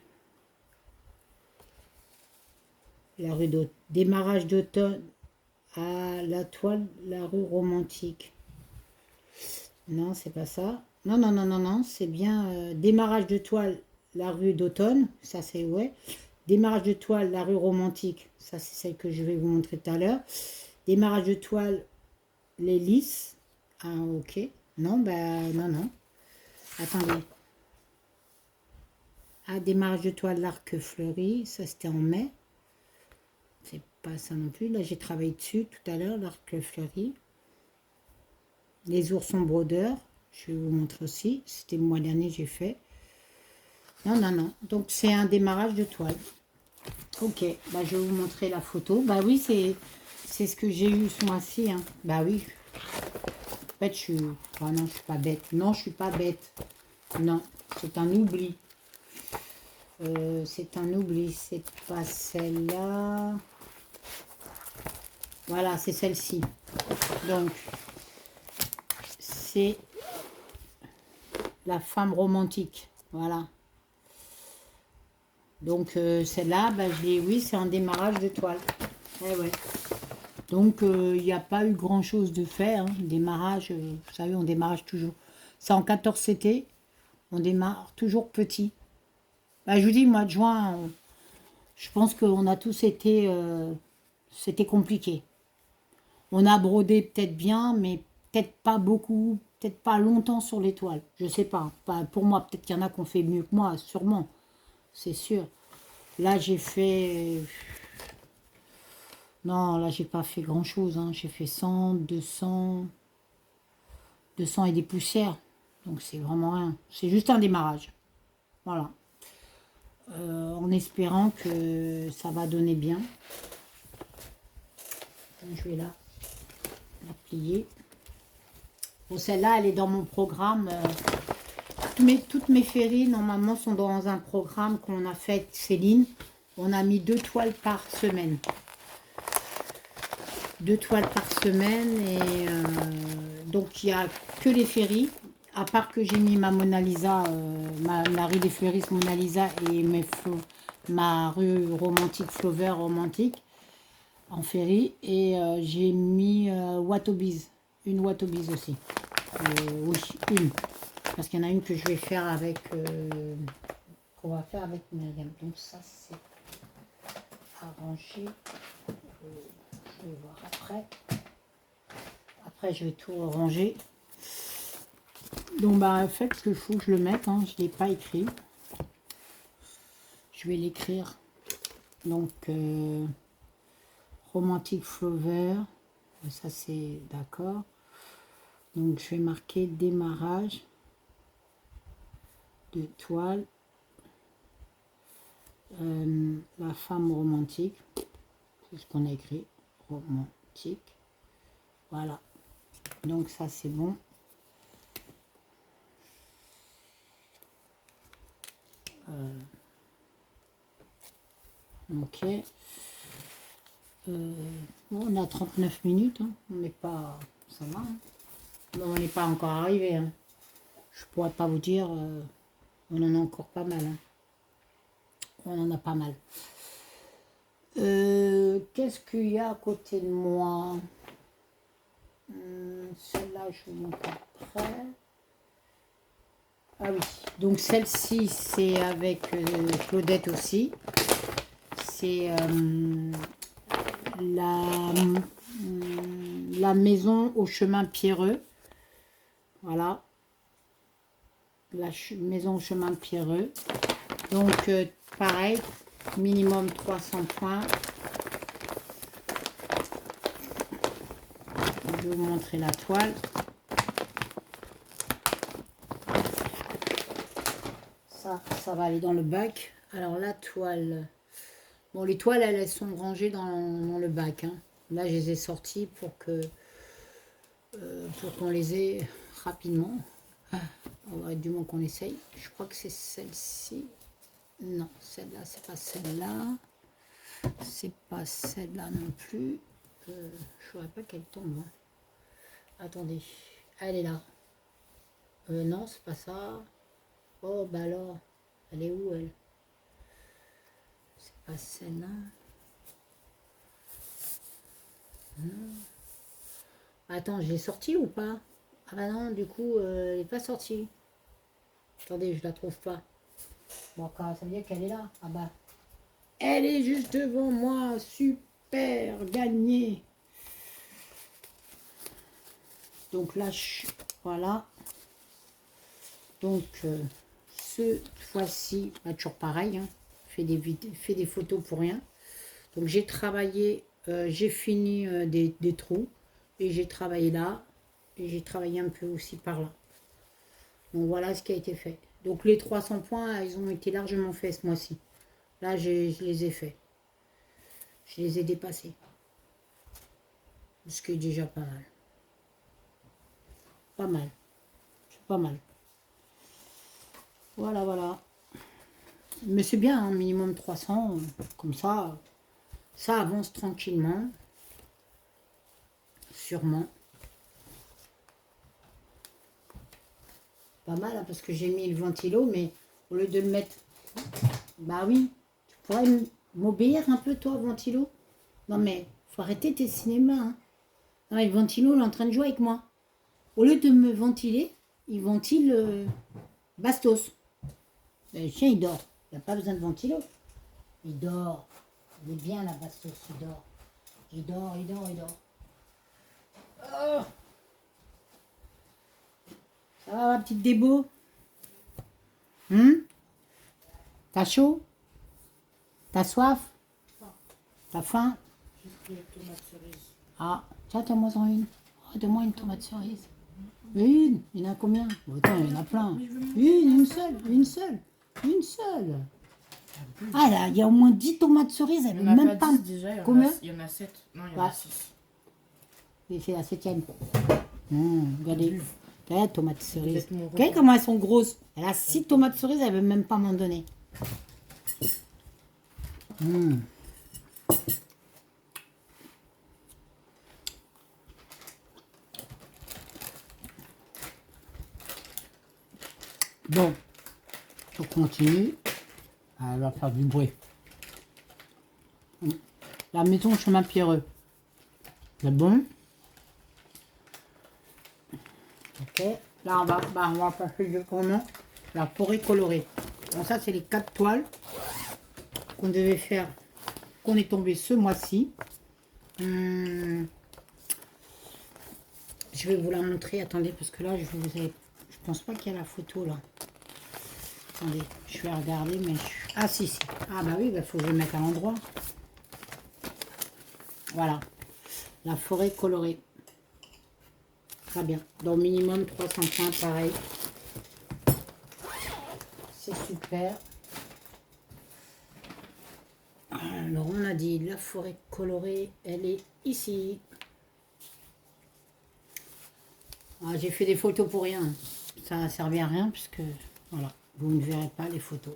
Speaker 1: La rue d'automne. Démarrage d'automne à la toile, la rue romantique. Non, c'est pas ça. Non, non, non, non, non, c'est bien démarrage de toile, la rue d'automne. Ça, c'est ouais. Démarrage de toile, la rue romantique. Ça, c'est celle que je vais vous montrer tout à l'heure. Démarrage de toile, les lys. Ah, ok. Non, ben, non, non. Attendez. Ah, démarrage de toile, l'arc fleuri. Ça, c'était en mai. C'est pas ça non plus. Là, j'ai travaillé dessus tout à l'heure, l'arc fleuri. Les oursons brodeurs. Je vais vous montrer aussi. C'était le mois dernier, j'ai fait. Non, non, non. Donc, c'est un démarrage de toile. Ok. Bah, je vais vous montrer la photo. Bah oui, c'est ce que j'ai eu ce mois-ci. Hein. Bah oui. En fait, je suis... Ah non, je suis pas bête. Non, je suis pas bête. Non, c'est un oubli. C'est un oubli. C'est pas celle-là. Voilà, c'est celle-ci. Donc, c'est la femme romantique. Voilà. Donc, celle-là, bah, oui, c'est un démarrage de toile. Eh ouais. Donc, il n'y a pas eu grand-chose de fait. Hein. Démarrage, vous savez, on démarre toujours. C'est en 14 CT. On démarre toujours petit. Bah, je vous dis, mois de juin, je pense qu'on a tous été... c'était compliqué. On a brodé peut-être bien, mais peut-être pas beaucoup, peut-être pas longtemps sur les toiles. Je sais pas. Enfin, pour moi, peut-être qu'il y en a qui ont fait mieux que moi, sûrement. C'est sûr. Là, j'ai fait... Non, là, j'ai pas fait grand-chose. Hein. J'ai fait 100, 200 et des poussières. Donc, c'est vraiment rien. C'est juste un démarrage. Voilà. En espérant que ça va donner bien. Je vais la plier. Bon, celle-là, elle est dans mon programme. Toutes mes féeries, normalement, sont dans un programme qu'on a fait avec Céline. On a mis 2 toiles par semaine. 2 toiles par semaine. Et donc, il n'y a que les féeries. À part que j'ai mis ma Mona Lisa, ma rue des fleuristes Mona Lisa et ma rue romantique, Flover romantique, en féerie. Et j'ai mis Watobise. Une Watobise aussi. Oui, une. Parce qu'il y en a une que je vais faire avec... qu'on va faire avec Myriam. Donc ça, c'est arrangé. Je vais voir après. Après, je vais tout ranger. Donc, bah, en fait, il faut que je le mette. Hein, je ne l'ai pas écrit. Je vais l'écrire. Donc, Romantique Flower. Ça, c'est d'accord. Donc, je vais marquer démarrage de toile. La femme romantique. C'est ce qu'on a écrit. Romantique. Voilà. Donc, ça, c'est bon. Ok. On a 39 minutes. Hein. On n'est pas... Ça va. Hein. Bon, on n'est pas encore arrivé. Hein. Je pourrais pas vous dire... on en a encore pas mal. Hein. On en a pas mal. Qu'est-ce qu'il y a à côté de moi? Celle-là, je vous montre après. Ah oui. Donc, celle-ci, c'est avec Claudette aussi. C'est la maison au chemin pierreux. Voilà. La maison au chemin pierreux. Donc, pareil, minimum 300 points. Je vais vous montrer la toile. Ça va aller dans le bac. Alors la toile. Bon, les toiles, elles sont rangées dans le bac. Hein. Là, je les ai sorties pour qu'on les ait rapidement. On va du moins qu'on essaye. Je crois que c'est celle-ci. Non, celle-là, c'est pas celle-là. C'est pas celle-là non plus. Je ne voudrais pas qu'elle tombe. Hein. Attendez. Elle est là. Non, c'est pas ça. Oh, bah alors. Elle est où, elle? C'est pas celle-là. Non. Attends, je l'ai sortie ou pas? Ah bah non, du coup, elle n'est pas sortie. Attendez, je la trouve pas. Bon, ça veut dire qu'elle est là. Ah bah. Elle est juste devant moi. Super, gagné. Donc là, voilà. Donc, cette fois-ci, bah, toujours pareil. Hein. Fait des photos pour rien. Donc, j'ai travaillé, j'ai fini des trous. Et j'ai travaillé là. Et j'ai travaillé un peu aussi par là. Donc, voilà ce qui a été fait. Donc, les 300 points, ils ont été largement faits ce mois-ci. Là, je les ai faits. Je les ai dépassés. Ce qui est déjà pas mal. Pas mal. C'est pas mal. Voilà, voilà. Mais c'est bien, un minimum 300. Comme ça avance tranquillement. Sûrement. Pas mal, hein, parce que j'ai mis le ventilo, mais au lieu de le mettre... Bah oui, tu pourrais m'obéir un peu, toi, ventilo? Non, mais faut arrêter tes cinémas. Hein. Non, mais le ventilo, il est en train de jouer avec moi. Au lieu de me ventiler, il ventile Bastos. Le chien, il dort. Il n'a pas besoin de ventilo. Il dort. Il est bien, la Bastos, il dort. Il dort, il dort, il dort. Oh, ça va, ma petite Débo? T'as chaud? T'as soif? T'as faim? Ah, tiens, donne-moi une. Oh, donne-moi une tomate cerise. Une? Il y en a combien? Bon, attends, il y en a plein. Une seule, une seule, une seule. Ah là, il y a au moins 10 tomates cerises, elles ne veulent même pas.
Speaker 3: Déjà,
Speaker 1: combien?
Speaker 3: il y en a 7. Non, il y en a 6.
Speaker 1: Et c'est la 7e. Regardez. Regardez, tomates cerises.
Speaker 3: Mon
Speaker 1: Regardez comment elles sont grosses. Elle a 6 tomates cerises, elle ne veut même pas m'en donner. Bon, je continue. Elle va faire du bruit. La maison chemin Pierreux. C'est bon. Ok. Là, on va passer directement la forêt colorée. Donc ça, c'est les 4 toiles qu'on devait faire, qu'on est tombé ce mois-ci. Je vais vous la montrer. Attendez, parce que là, je pense pas qu'il y a la photo là. Attendez, je vais regarder, mais... Ah si, si. Ah bah oui, il faut que je le mette à l'endroit. Voilà. La forêt colorée. Très bien. Donc minimum 300 points, pareil. C'est super. Alors on a dit la forêt colorée, elle est ici. Ah, j'ai fait des photos pour rien. Ça n'a servi à rien puisque voilà, vous ne verrez pas les photos.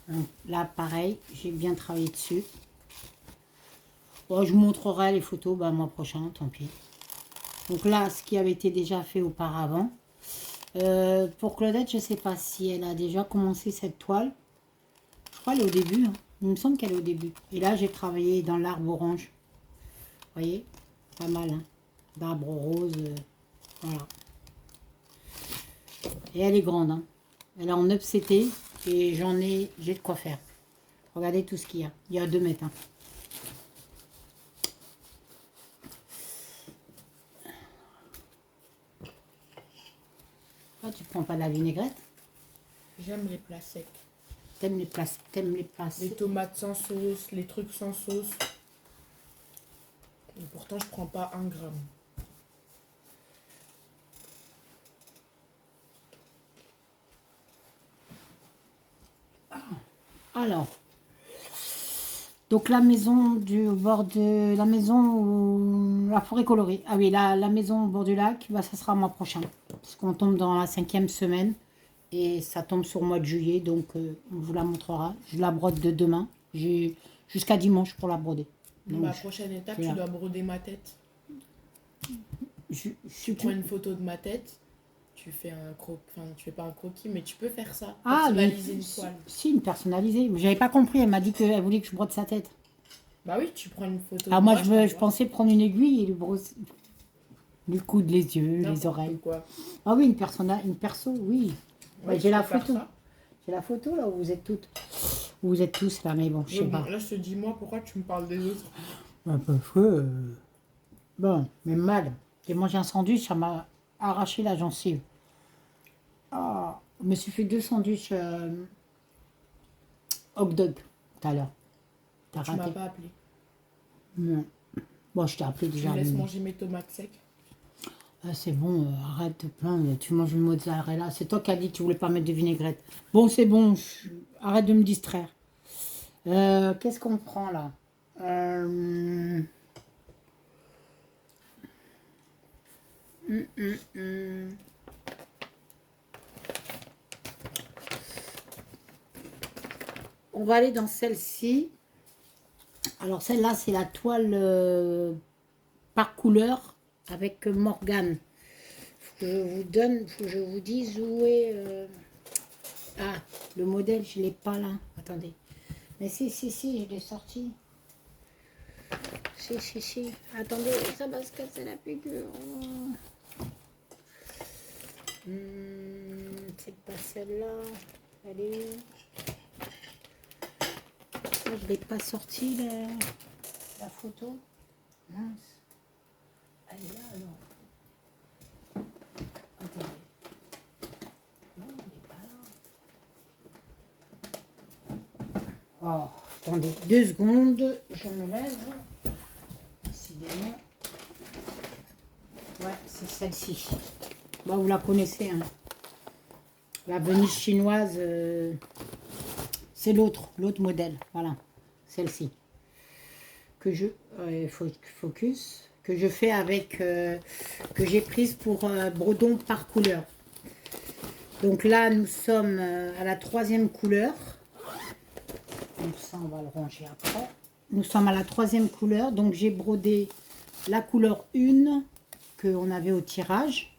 Speaker 1: Donc là pareil, j'ai bien travaillé dessus. Bon, je vous montrerai les photos mois prochain, tant pis. Donc là, ce qui avait été déjà fait auparavant. Pour Claudette, je ne sais pas si elle a déjà commencé cette toile. Je crois qu'elle est au début. Hein. Il me semble qu'elle est au début. Et là, j'ai travaillé dans l'arbre orange. Vous voyez? Pas mal, hein. D'arbre rose. Voilà. Et elle est grande. Hein. Elle est en 9 CT. Et j'ai de quoi faire. Regardez tout ce qu'il y a. Il y a 2 mètres. Hein. Tu prends pas de la vinaigrette?
Speaker 3: J'aime les plats secs.
Speaker 1: T'aimes les plats
Speaker 3: Les tomates sans sauce, les trucs sans sauce. Et pourtant, je prends pas 1 gramme.
Speaker 1: Alors, donc la maison du au bord de la maison la forêt colorée. Ah oui, la maison au bord du lac, bah, ça sera le mois prochain. Parce qu'on tombe dans la 5e semaine et ça tombe sur le mois de juillet, donc on vous la montrera. Je la brode de demain. J'ai jusqu'à dimanche pour la broder. Donc,
Speaker 3: Ma prochaine étape, tu dois broder ma tête. Tu prends une photo de ma tête, tu fais un croquis, enfin tu fais pas un croquis, mais tu peux faire ça, personnaliser une toile.
Speaker 1: Si, une personnalisée. J'avais pas compris, elle m'a dit qu'elle voulait que je brode sa tête.
Speaker 3: Bah oui, tu prends une photo
Speaker 1: Ah,
Speaker 3: de
Speaker 1: moi,
Speaker 3: moi,
Speaker 1: je pensais prendre une aiguille et lui coudre les yeux, les oreilles.
Speaker 3: Quoi.
Speaker 1: Ah oui, une perso, oui.
Speaker 3: Ouais,
Speaker 1: j'ai la photo. J'ai la photo là où vous êtes toutes. Où vous êtes tous là, mais bon, je sais pas.
Speaker 3: Là, je te dis, moi, pourquoi tu me parles des autres?
Speaker 1: Un peu feu. Bon, mais mal. J'ai mangé un sandwich, ça m'a arraché la gencive. Ah, je me suis fait 2 sandwichs hot dog tout à l'heure. T'as
Speaker 3: Tu
Speaker 1: raté?
Speaker 3: m'as pas appelé.
Speaker 1: Non. Bon, je t'ai appelé
Speaker 3: Tu
Speaker 1: déjà.
Speaker 3: me laisses manger mes tomates secs.
Speaker 1: Ah, c'est bon, arrête de plaindre. Tu manges une mozzarella. C'est toi qui as dit que tu voulais pas mettre de vinaigrette. Bon, c'est bon. Arrête de me distraire. Qu'est-ce qu'on prend là? On va aller dans celle-ci. Alors celle-là, c'est la toile par couleur avec Morgane. Faut que je vous donne, faut que je vous dise où est... Ah, le modèle, je ne l'ai pas là. Attendez. Mais si, je l'ai sorti. Si. Attendez, ça va se casser la figure. C'est pas celle-là. Elle est où? Je ne l'ai pas sorti la photo. Mince. Elle est là alors. Attendez. Non, elle n'est pas là. Oh, attendez 2 secondes. Je me lève. Décidément. Ouais, c'est celle-ci. Bon, vous la connaissez. Hein. La Venise chinoise. C'est l'autre modèle, voilà, celle-ci. Que je, focus, que je fais avec, que j'ai prise pour bredon par couleur. Donc là, nous sommes à la 3e couleur. Donc ça, on va le ranger après. Nous sommes à la 3e couleur, donc j'ai brodé la couleur 1 qu'on avait au tirage.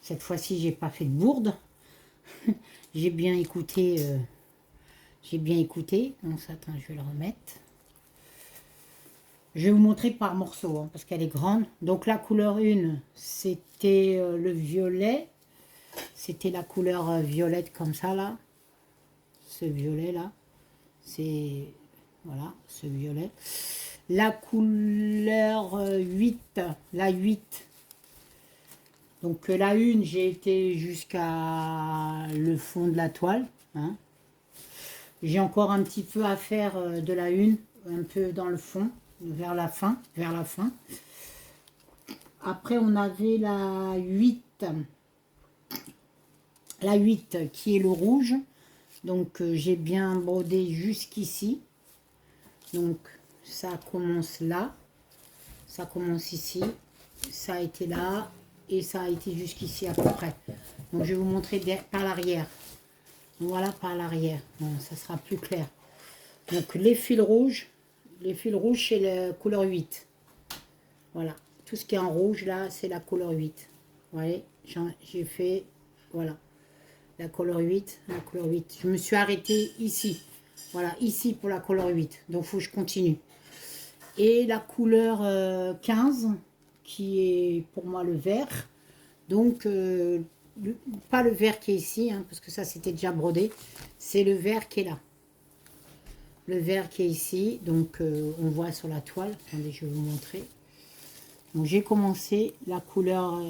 Speaker 1: Cette fois-ci, j'ai pas fait de bourde. J'ai bien écouté... Donc ça, attends, je vais le remettre. Je vais vous montrer par morceau, hein, parce qu'elle est grande. Donc la couleur 1, c'était le violet. C'était la couleur violette comme ça, là. Ce violet-là. C'est... Voilà, ce violet. La couleur 8, la 8. Donc la 1, j'ai été jusqu'à le fond de la toile, hein. J'ai encore un petit peu à faire de la 1, un peu dans le fond, vers la fin. Après, on avait la 8. La 8 qui est le rouge. Donc, j'ai bien brodé jusqu'ici. Donc, ça commence là. Ça commence ici. Ça a été là. Et ça a été jusqu'ici à peu près. Donc, je vais vous montrer par l'arrière. Voilà par l'arrière, ça sera plus clair. Donc les fils rouges, c'est la couleur 8. Voilà, tout ce qui est en rouge là, c'est la couleur 8. Vous voyez, j'ai fait, voilà, la couleur 8, la couleur 8. Je me suis arrêtée ici, voilà, ici pour la couleur 8. Donc il faut que je continue. Et la couleur 15, qui est pour moi le vert. Donc pas le vert qui est ici, hein, parce que ça c'était déjà brodé, c'est le vert qui est là. Le vert qui est ici, donc on voit sur la toile. Attendez, je vais vous montrer. Donc j'ai commencé la couleur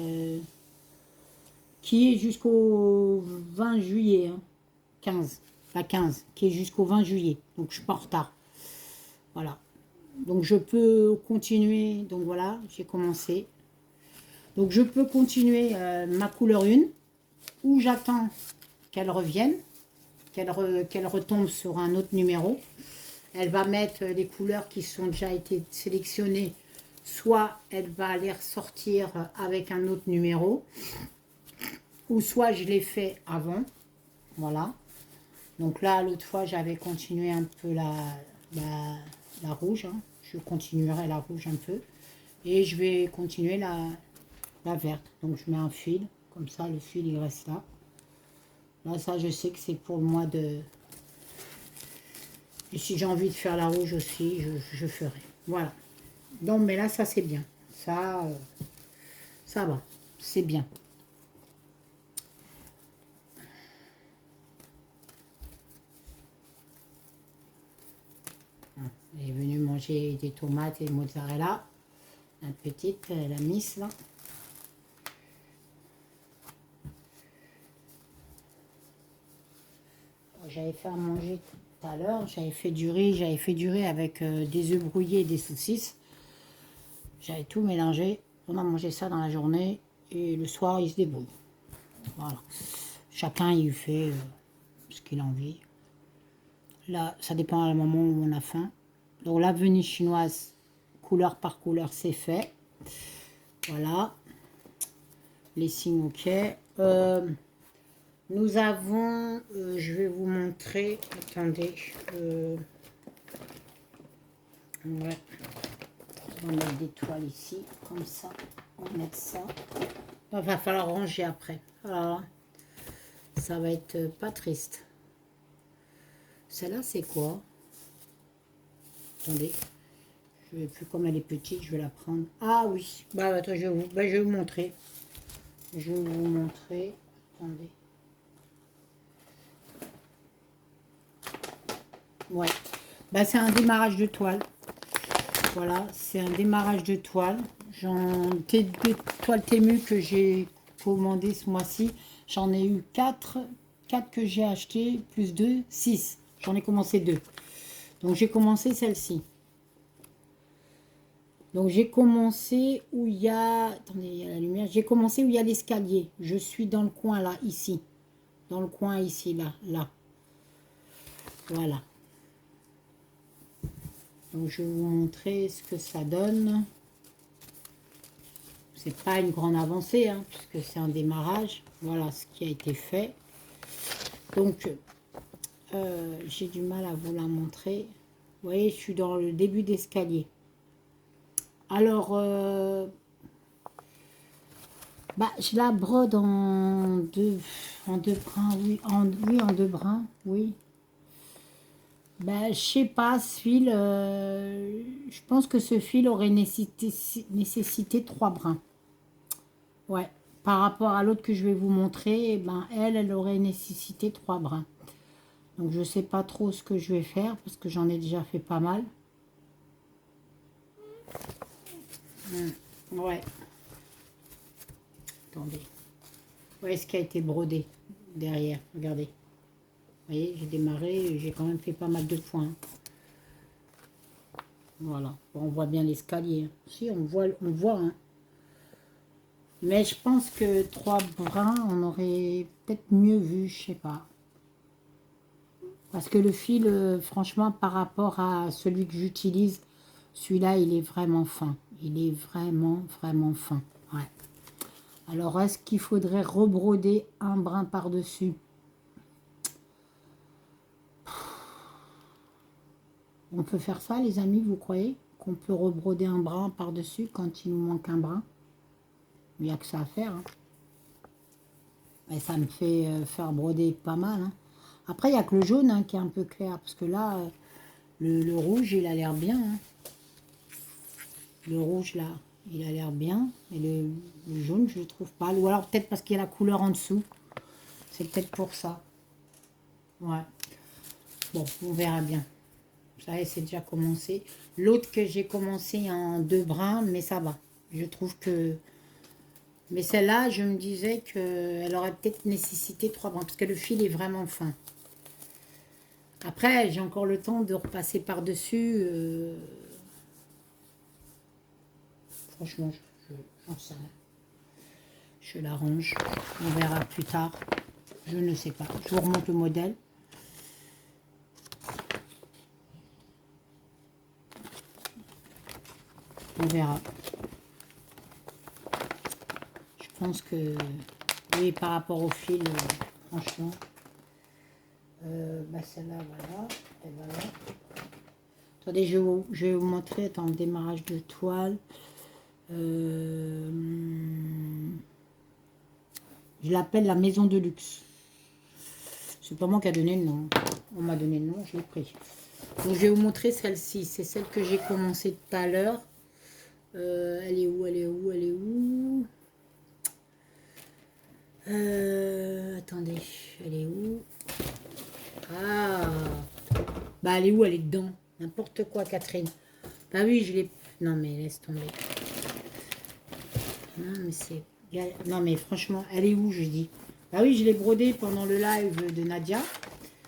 Speaker 1: qui est jusqu'au 20 juillet, hein, 15, la 15, qui est jusqu'au 20 juillet, donc je suis pas en retard. Voilà, donc je peux continuer, donc voilà, j'ai commencé. Donc je peux continuer ma couleur 1, ou j'attends qu'elle revienne. qu'elle retombe sur un autre numéro. Elle va mettre les couleurs qui sont déjà été sélectionnées, soit elle va les ressortir avec un autre numéro, ou soit je l'ai fait avant. Voilà. Donc là, l'autre fois, j'avais continué un peu la rouge. Hein. Je continuerai la rouge un peu. Et je vais continuer la verte. Donc je mets un fil. Comme ça, le fil, il reste là. Là, ça, je sais que c'est pour le mois de... Et si j'ai envie de faire la rouge aussi, je ferai. Voilà. Donc, mais là, ça, c'est bien. Ça va. C'est bien. Elle est venue manger des tomates et mozzarella. La petite, la miss, là. J'avais fait à manger tout à l'heure. J'avais fait du riz avec des œufs brouillés et des saucisses. J'avais tout mélangé. On a mangé ça dans la journée. Et le soir, il se débrouille. Voilà. Chacun, il fait ce qu'il a envie. Là, ça dépend à la moment où on a faim. Donc, la venue chinoise, couleur par couleur, c'est fait. Voilà. Les signes, ok. Nous avons, je vais vous montrer, attendez, ouais, on va mettre des toiles ici, comme ça, on va mettre ça. Il va falloir ranger après. Voilà. Ça va être pas triste. Celle-là, c'est quoi? Attendez. Je vais plus, comme elle est petite, je vais la prendre. Ah oui. Bah, attends, je vais vous montrer. Je vais vous montrer. Attendez. Ouais. Bah, c'est un démarrage de toile. Voilà, c'est un démarrage de toile. Des toiles Temu que j'ai commandé ce mois-ci. J'en ai eu 4 que j'ai acheté, plus 2, 6. J'en ai commencé 2. Donc j'ai commencé celle-ci. Donc j'ai commencé où il y a... Attendez, il y a la lumière. J'ai commencé où il y a l'escalier. Je suis dans le coin là, ici. Dans le coin ici, là. Voilà. Donc je vais vous montrer ce que ça donne. C'est pas une grande avancée, hein, puisque c'est un démarrage. Voilà ce qui a été fait. Donc j'ai du mal à vous la montrer. Vous voyez, je suis dans le début d'escalier. Alors, bah, je la brode en deux brins, oui, en deux brins, oui. Ben, je sais pas, ce fil, je pense que ce fil aurait nécessité 3 brins. Ouais, par rapport à l'autre que je vais vous montrer, ben, elle aurait nécessité 3 brins. Donc, je sais pas trop ce que je vais faire, parce que j'en ai déjà fait pas mal. Ouais. Attendez. Vous voyez ce qui a été brodé derrière, regardez. Vous voyez, j'ai démarré, j'ai quand même fait pas mal de points. Voilà, bon, on voit bien l'escalier. Si, on voit, hein. Mais je pense que 3 brins, on aurait peut-être mieux vu, je sais pas. Parce que le fil, franchement, par rapport à celui que j'utilise, celui-là, il est vraiment fin. Il est vraiment, vraiment fin. Ouais. Alors, est-ce qu'il faudrait rebroder un brin par-dessus? On peut faire ça, les amis, vous croyez qu'on peut rebroder un brin par-dessus quand il nous manque un brin? Il n'y a que ça à faire. Hein. Et ça me fait faire broder pas mal. Hein. Après, il n'y a que le jaune hein, qui est un peu clair. Parce que là, le rouge, il a l'air bien. Hein. Le rouge, là, il a l'air bien. Et le jaune, je ne le trouve pas. Ou alors peut-être parce qu'il y a la couleur en dessous. C'est peut-être pour ça. Ouais. Bon, on verra bien. Ça y est, c'est déjà commencé. L'autre que j'ai commencé en 2 brins, mais ça va. Je trouve que... Mais celle-là, je me disais qu'elle aurait peut-être nécessité 3 brins, parce que le fil est vraiment fin. Après, j'ai encore le temps de repasser par-dessus. Franchement, j'en sais rien. Je l'arrange. On verra plus tard. Je ne sais pas. Je vous remonte le modèle. On verra. Je pense que, oui, par rapport au fil, franchement, bah celle-là, voilà, elle va là. Attendez, je vais vous montrer, attends, le démarrage de toile. Je l'appelle la maison de luxe. C'est pas moi qui a donné le nom. On m'a donné le nom, je l'ai pris. Donc je vais vous montrer celle-ci. C'est celle que j'ai commencé tout à l'heure. Elle est où? Elle est où? Elle est où? Attendez, elle est où? Ah, bah elle est où? Elle est dedans. N'importe quoi, Catherine. Bah oui, je l'ai... Non mais laisse tomber. Non mais c'est... Non mais franchement, elle est où, je dis? Bah oui, je l'ai brodée pendant le live de Nadia.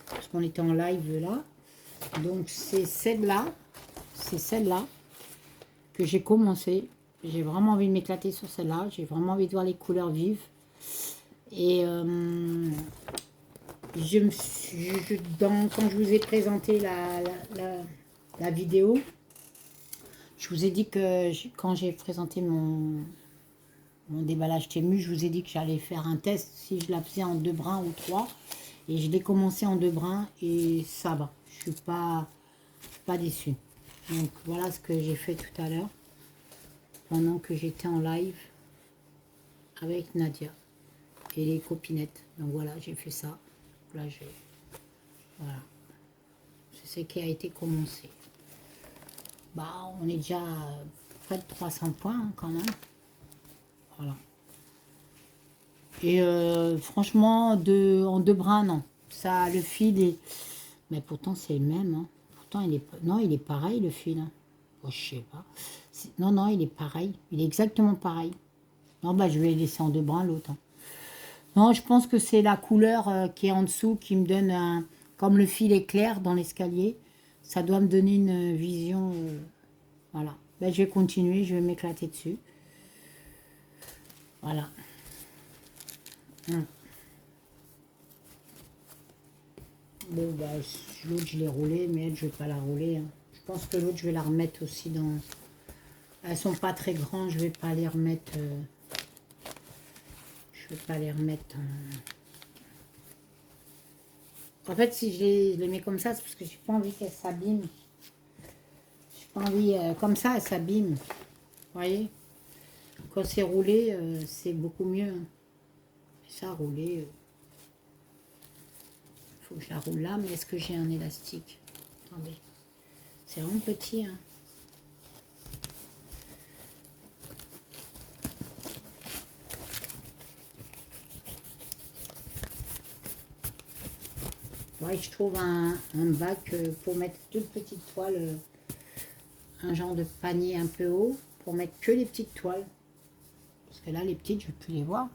Speaker 1: Parce qu'on était en live là. Donc c'est celle-là. C'est celle-là que j'ai commencé. J'ai vraiment envie de m'éclater sur celle-là. J'ai vraiment envie de voir les couleurs vives. Et quand je vous ai présenté la vidéo, je vous ai dit que quand j'ai présenté mon déballage Temu, je vous ai dit que j'allais faire un test si je la faisais en 2 brins ou 3. Et je l'ai commencé en 2 brins et ça va. Je suis pas déçue. Donc voilà ce que j'ai fait tout à l'heure pendant que j'étais en live avec Nadia et les copinettes. Donc voilà, j'ai fait ça. Là, voilà. C'est ce qui a été commencé. Bah, on est déjà près de 300 points hein, quand même. Voilà. Et franchement, en 2 brins, non. Ça, le fil est... Mais pourtant, c'est le même. Hein. Pourtant, il est... Non, il est pareil, le fil. Hein. Oh, je sais pas. Non, non, il est pareil. Il est exactement pareil. Non, bah, je vais laisser en 2 brins l'autre. Hein. Non, je pense que c'est la couleur qui est en dessous qui me donne un... Comme le fil est clair dans l'escalier, ça doit me donner une vision... Voilà. Ben, je vais continuer, je vais m'éclater dessus. Voilà. Bon, bah, l'autre, je l'ai roulé, mais elle, je ne vais pas la rouler. Hein. Je pense que l'autre, je vais la remettre aussi dans... Elles sont pas très grandes, je vais pas les remettre... Je vais pas les remettre en... fait, si je les mets comme ça, c'est parce que j'ai pas envie qu'elles s'abîment. J'ai pas envie... comme ça, elles s'abîment. Vous voyez? Quand c'est roulé, c'est beaucoup mieux. Et ça, rouler... faut que je la roule là, mais est-ce que j'ai un élastique? Attendez. C'est vraiment petit, hein. Ouais, je trouve un bac pour mettre toute petite toile, un genre de panier un peu haut, pour mettre que les petites toiles. Parce que là, les petites, je ne vais plus les voir,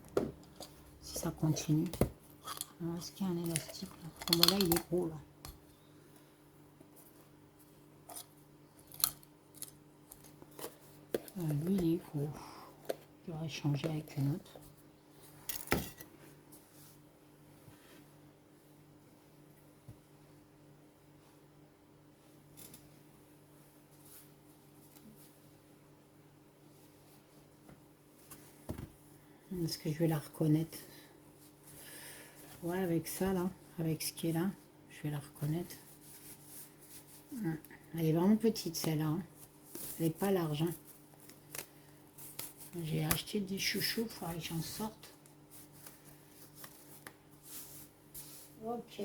Speaker 1: si ça continue. Est-ce qu'il y a un élastique là? Oh, ben là, il est gros, là. Lui, il est gros. J'aurais changé avec une autre. Est-ce que je vais la reconnaître? Ouais, avec ça, là, avec ce qui est là, je vais la reconnaître. Elle est vraiment petite, celle-là. Hein. Elle n'est pas large. Hein. J'ai acheté des chouchous, il faudrait que j'en sorte. Ok.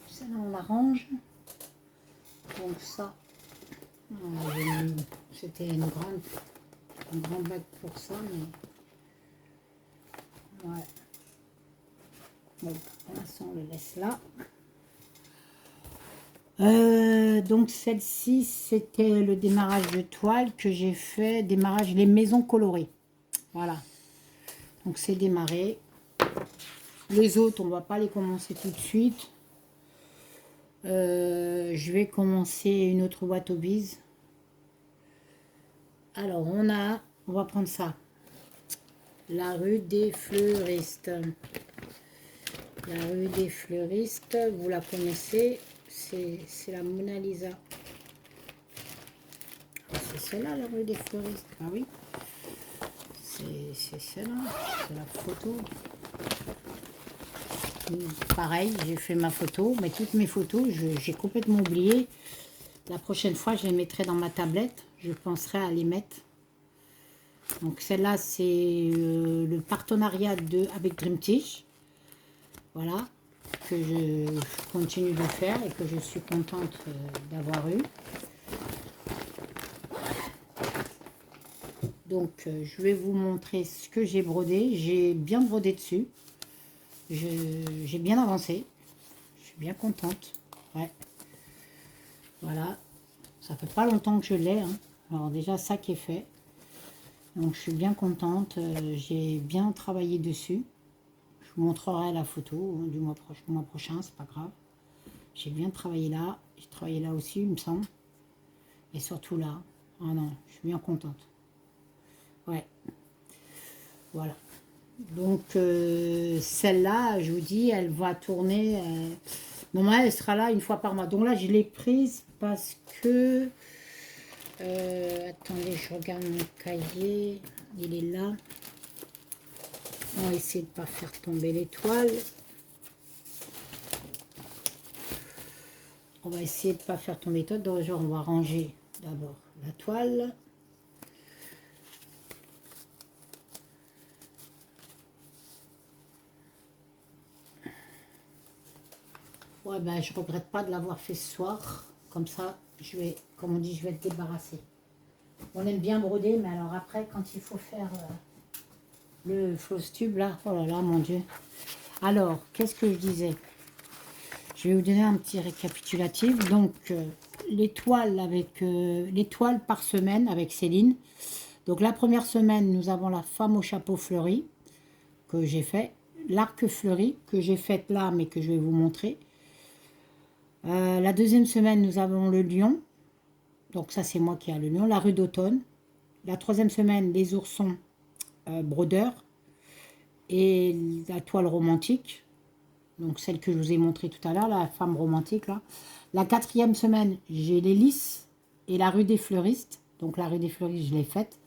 Speaker 1: Celle-là, on la range. Donc ça, c'était un grand bac pour ça, mais... Ouais. Bon, pour l'instant, on le laisse là. Donc celle-ci, c'était le démarrage de toile que j'ai fait, démarrage les maisons colorées. Voilà. Donc c'est démarré. Les autres, on va pas les commencer tout de suite. Je vais commencer une autre boîte aux bises. Alors on va prendre ça. La rue des fleuristes. La rue des fleuristes, vous la connaissez, c'est la Mona Lisa. c'est celle-là, la rue des fleuristes. Ah oui. C'est celle-là. C'est la photo. Pareil, j'ai fait ma photo. Mais toutes mes photos, j'ai complètement oublié. La prochaine fois, je les mettrai dans ma tablette. Je penserai à les mettre. Donc celle-là, c'est le partenariat avec Dream Teach. Voilà. Que je continue de faire et que je suis contente d'avoir eu. Donc, je vais vous montrer ce que j'ai brodé. J'ai bien brodé dessus. J'ai bien avancé. Je suis bien contente. Ouais. Voilà. Ça fait pas longtemps que je l'ai. Hein. Alors déjà, ça qui est fait. Donc, je suis bien contente. J'ai bien travaillé dessus. Je vous montrerai la photo du mois prochain. C'est pas grave. J'ai bien travaillé là. J'ai travaillé là aussi, il me semble. Et surtout là. Ah non, je suis bien contente. Ouais. Voilà. Donc, celle-là, je vous dis, elle va tourner. Normalement, elle sera là une fois par mois. Donc là, je l'ai prise parce que... attendez, je regarde mon cahier. Il est là. On va essayer de ne pas faire tomber l'étoile. On va essayer de ne pas faire tomber l'étoile. Donc, on va ranger d'abord la toile. Ouais, ben, je regrette pas de l'avoir fait ce soir. Comme ça, je vais, comme on dit, je vais être débarrassée. On aime bien broder, mais alors après, quand il faut faire le floss tube, là, oh là là, mon Dieu. Alors, qu'est-ce que je disais? Je vais vous donner un petit récapitulatif. Donc, l'étoile par semaine avec Céline. Donc, la première semaine, nous avons la femme au chapeau fleuri que j'ai fait. L'arc fleuri que j'ai fait là, mais que je vais vous montrer. La deuxième semaine, nous avons le lion. Donc ça, c'est moi qui ai le lion. La rue d'automne. La troisième semaine, les oursons brodeurs. Et la toile romantique. Donc celle que je vous ai montrée tout à l'heure, la femme romantique. Là. La quatrième semaine, j'ai les lys et la rue des fleuristes. Donc la rue des fleuristes, je l'ai faite.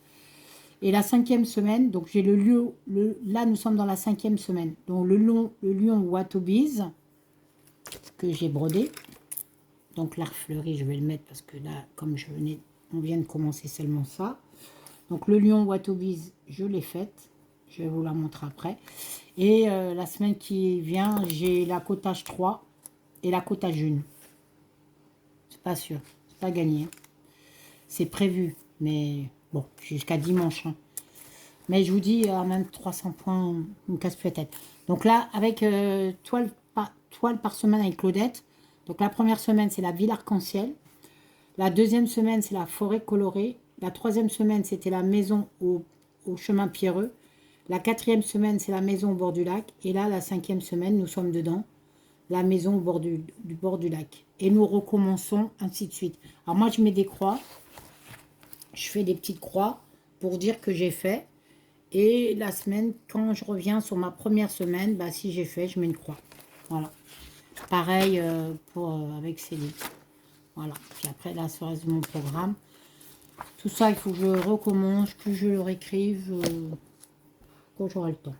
Speaker 1: Et la cinquième semaine, donc j'ai le lion. Là, nous sommes dans la cinquième semaine. Donc le lion Watobise que j'ai brodé. Donc l'arc fleuri, je vais le mettre parce que là, comme on vient de commencer seulement ça. Donc le lion Watobise, je l'ai faite. Je vais vous la montrer après. Et la semaine qui vient, j'ai la cottage 3 et la cottage 1. C'est pas sûr, c'est pas gagné. C'est prévu, mais bon, jusqu'à dimanche. Hein. Mais je vous dis, à même 300 points, on me casse plus la tête. Donc là, avec toile par semaine avec Claudette. Donc la première semaine, c'est la ville arc-en-ciel. La deuxième semaine, c'est la forêt colorée. La troisième semaine, c'était la maison au chemin pierreux. La quatrième semaine, c'est la maison au bord du lac. Et là, la cinquième semaine, nous sommes dedans. La maison au bord du bord du lac. Et nous recommençons, ainsi de suite. Alors moi, je mets des croix. Je fais des petites croix pour dire que j'ai fait. Et la semaine, quand je reviens sur ma première semaine, bah, si j'ai fait, je mets une croix. Voilà. Pareil avec Céline. Voilà. Puis après, là, ça reste mon programme. Tout ça, il faut que je recommence, que je le réécrive quand j'aurai le temps.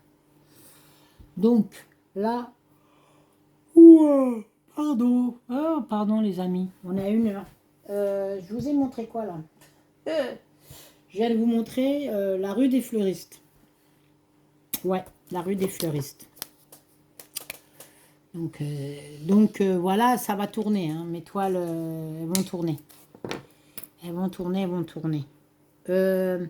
Speaker 1: Donc, là... pardon. Oh, pardon, les amis. On a 1 heure. Je vous ai montré quoi, là je viens de vous montrer la rue des fleuristes. Ouais, la rue des fleuristes. Donc voilà, ça va tourner. Hein. Mes toiles, elles vont tourner. Elles vont tourner, elles vont tourner. Il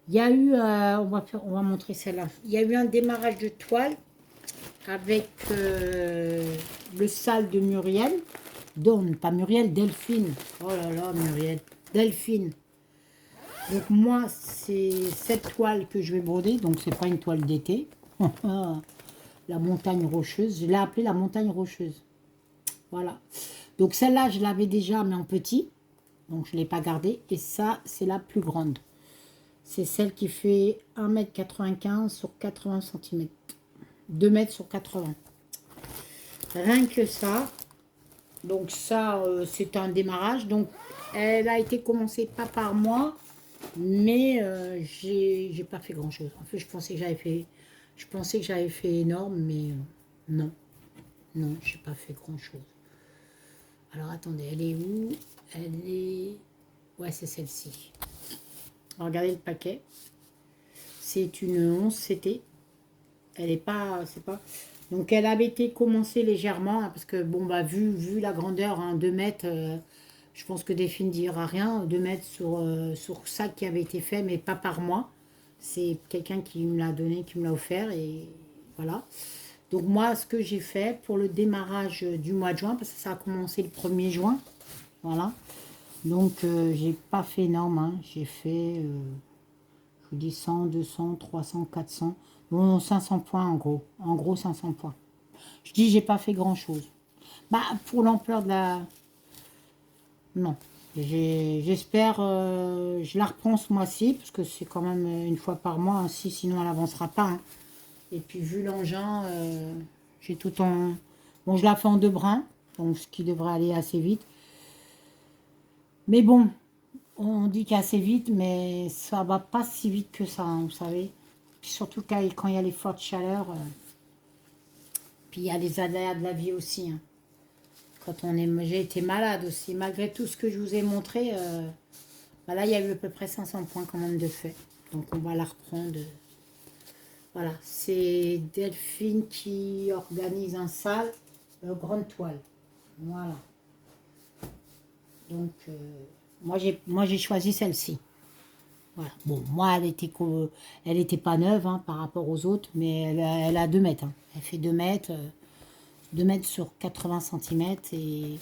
Speaker 1: y a eu, on va montrer celle-là. Il y a eu un démarrage de toile avec le sale de Muriel. Pas Muriel, Delphine. Oh là là, Muriel. Delphine. Donc moi, c'est cette toile que je vais broder. Donc c'est pas une toile d'été. La montagne rocheuse. Je l'ai appelée la montagne rocheuse. Voilà. Donc celle-là, je l'avais déjà, mais en petit. Donc je ne l'ai pas gardée. Et ça, c'est la plus grande. C'est celle qui fait 1,95 m sur 80 cm. 2 m sur 80. Rien que ça. Donc ça, c'est un démarrage. Donc elle a été commencée pas par moi, mais j'ai pas fait grand chose. En fait, je pensais que j'avais fait énorme, mais non, non, j'ai pas fait grand chose. Alors attendez, elle est où? Elle est, ouais, c'est celle-ci. Regardez le paquet. C'est une 11 CT. Elle est pas, c'est pas. Donc elle avait été commencée légèrement, hein, parce que bon bah vu la grandeur, hein, 2 mètres, je pense que Delphine ne dira rien, 2 mètres sur ça qui avait été fait, mais pas par moi. C'est quelqu'un qui me l'a donné, qui me l'a offert, et voilà. Donc moi, ce que j'ai fait pour le démarrage du mois de juin, parce que ça a commencé le 1er juin, voilà. Donc j'ai pas fait énorme, hein. J'ai fait, je vous dis 100, 200, 300, 400, bon 500 points en gros 500 points. Je dis j'ai pas fait grand chose. Bah pour l'ampleur de la, non. J'espère, je la reprends ce mois-ci parce que c'est quand même une fois par mois, hein, sinon elle avancera pas, hein. Et puis vu l'engin, j'ai tout en, bon je la fais en 2 brins, donc ce qui devrait aller assez vite. Mais bon, on dit qu'assez vite, mais ça va pas si vite que ça, hein, vous savez. Puis surtout quand il y a les fortes chaleurs, puis il y a les aléas de la vie aussi, hein. Quand on est, j'ai été malade aussi, malgré tout ce que je vous ai montré, bah là il y a eu à peu près 500 points quand même de fait. Donc on va la reprendre. Voilà, c'est Delphine qui organise un salle, grande toile. Voilà. Donc moi j'ai choisi celle-ci. Voilà. Bon, moi elle était pas neuve, hein, par rapport aux autres, mais elle a 2 mètres, hein. Elle fait 2 mètres, 2 mètres sur 80 centimètres, et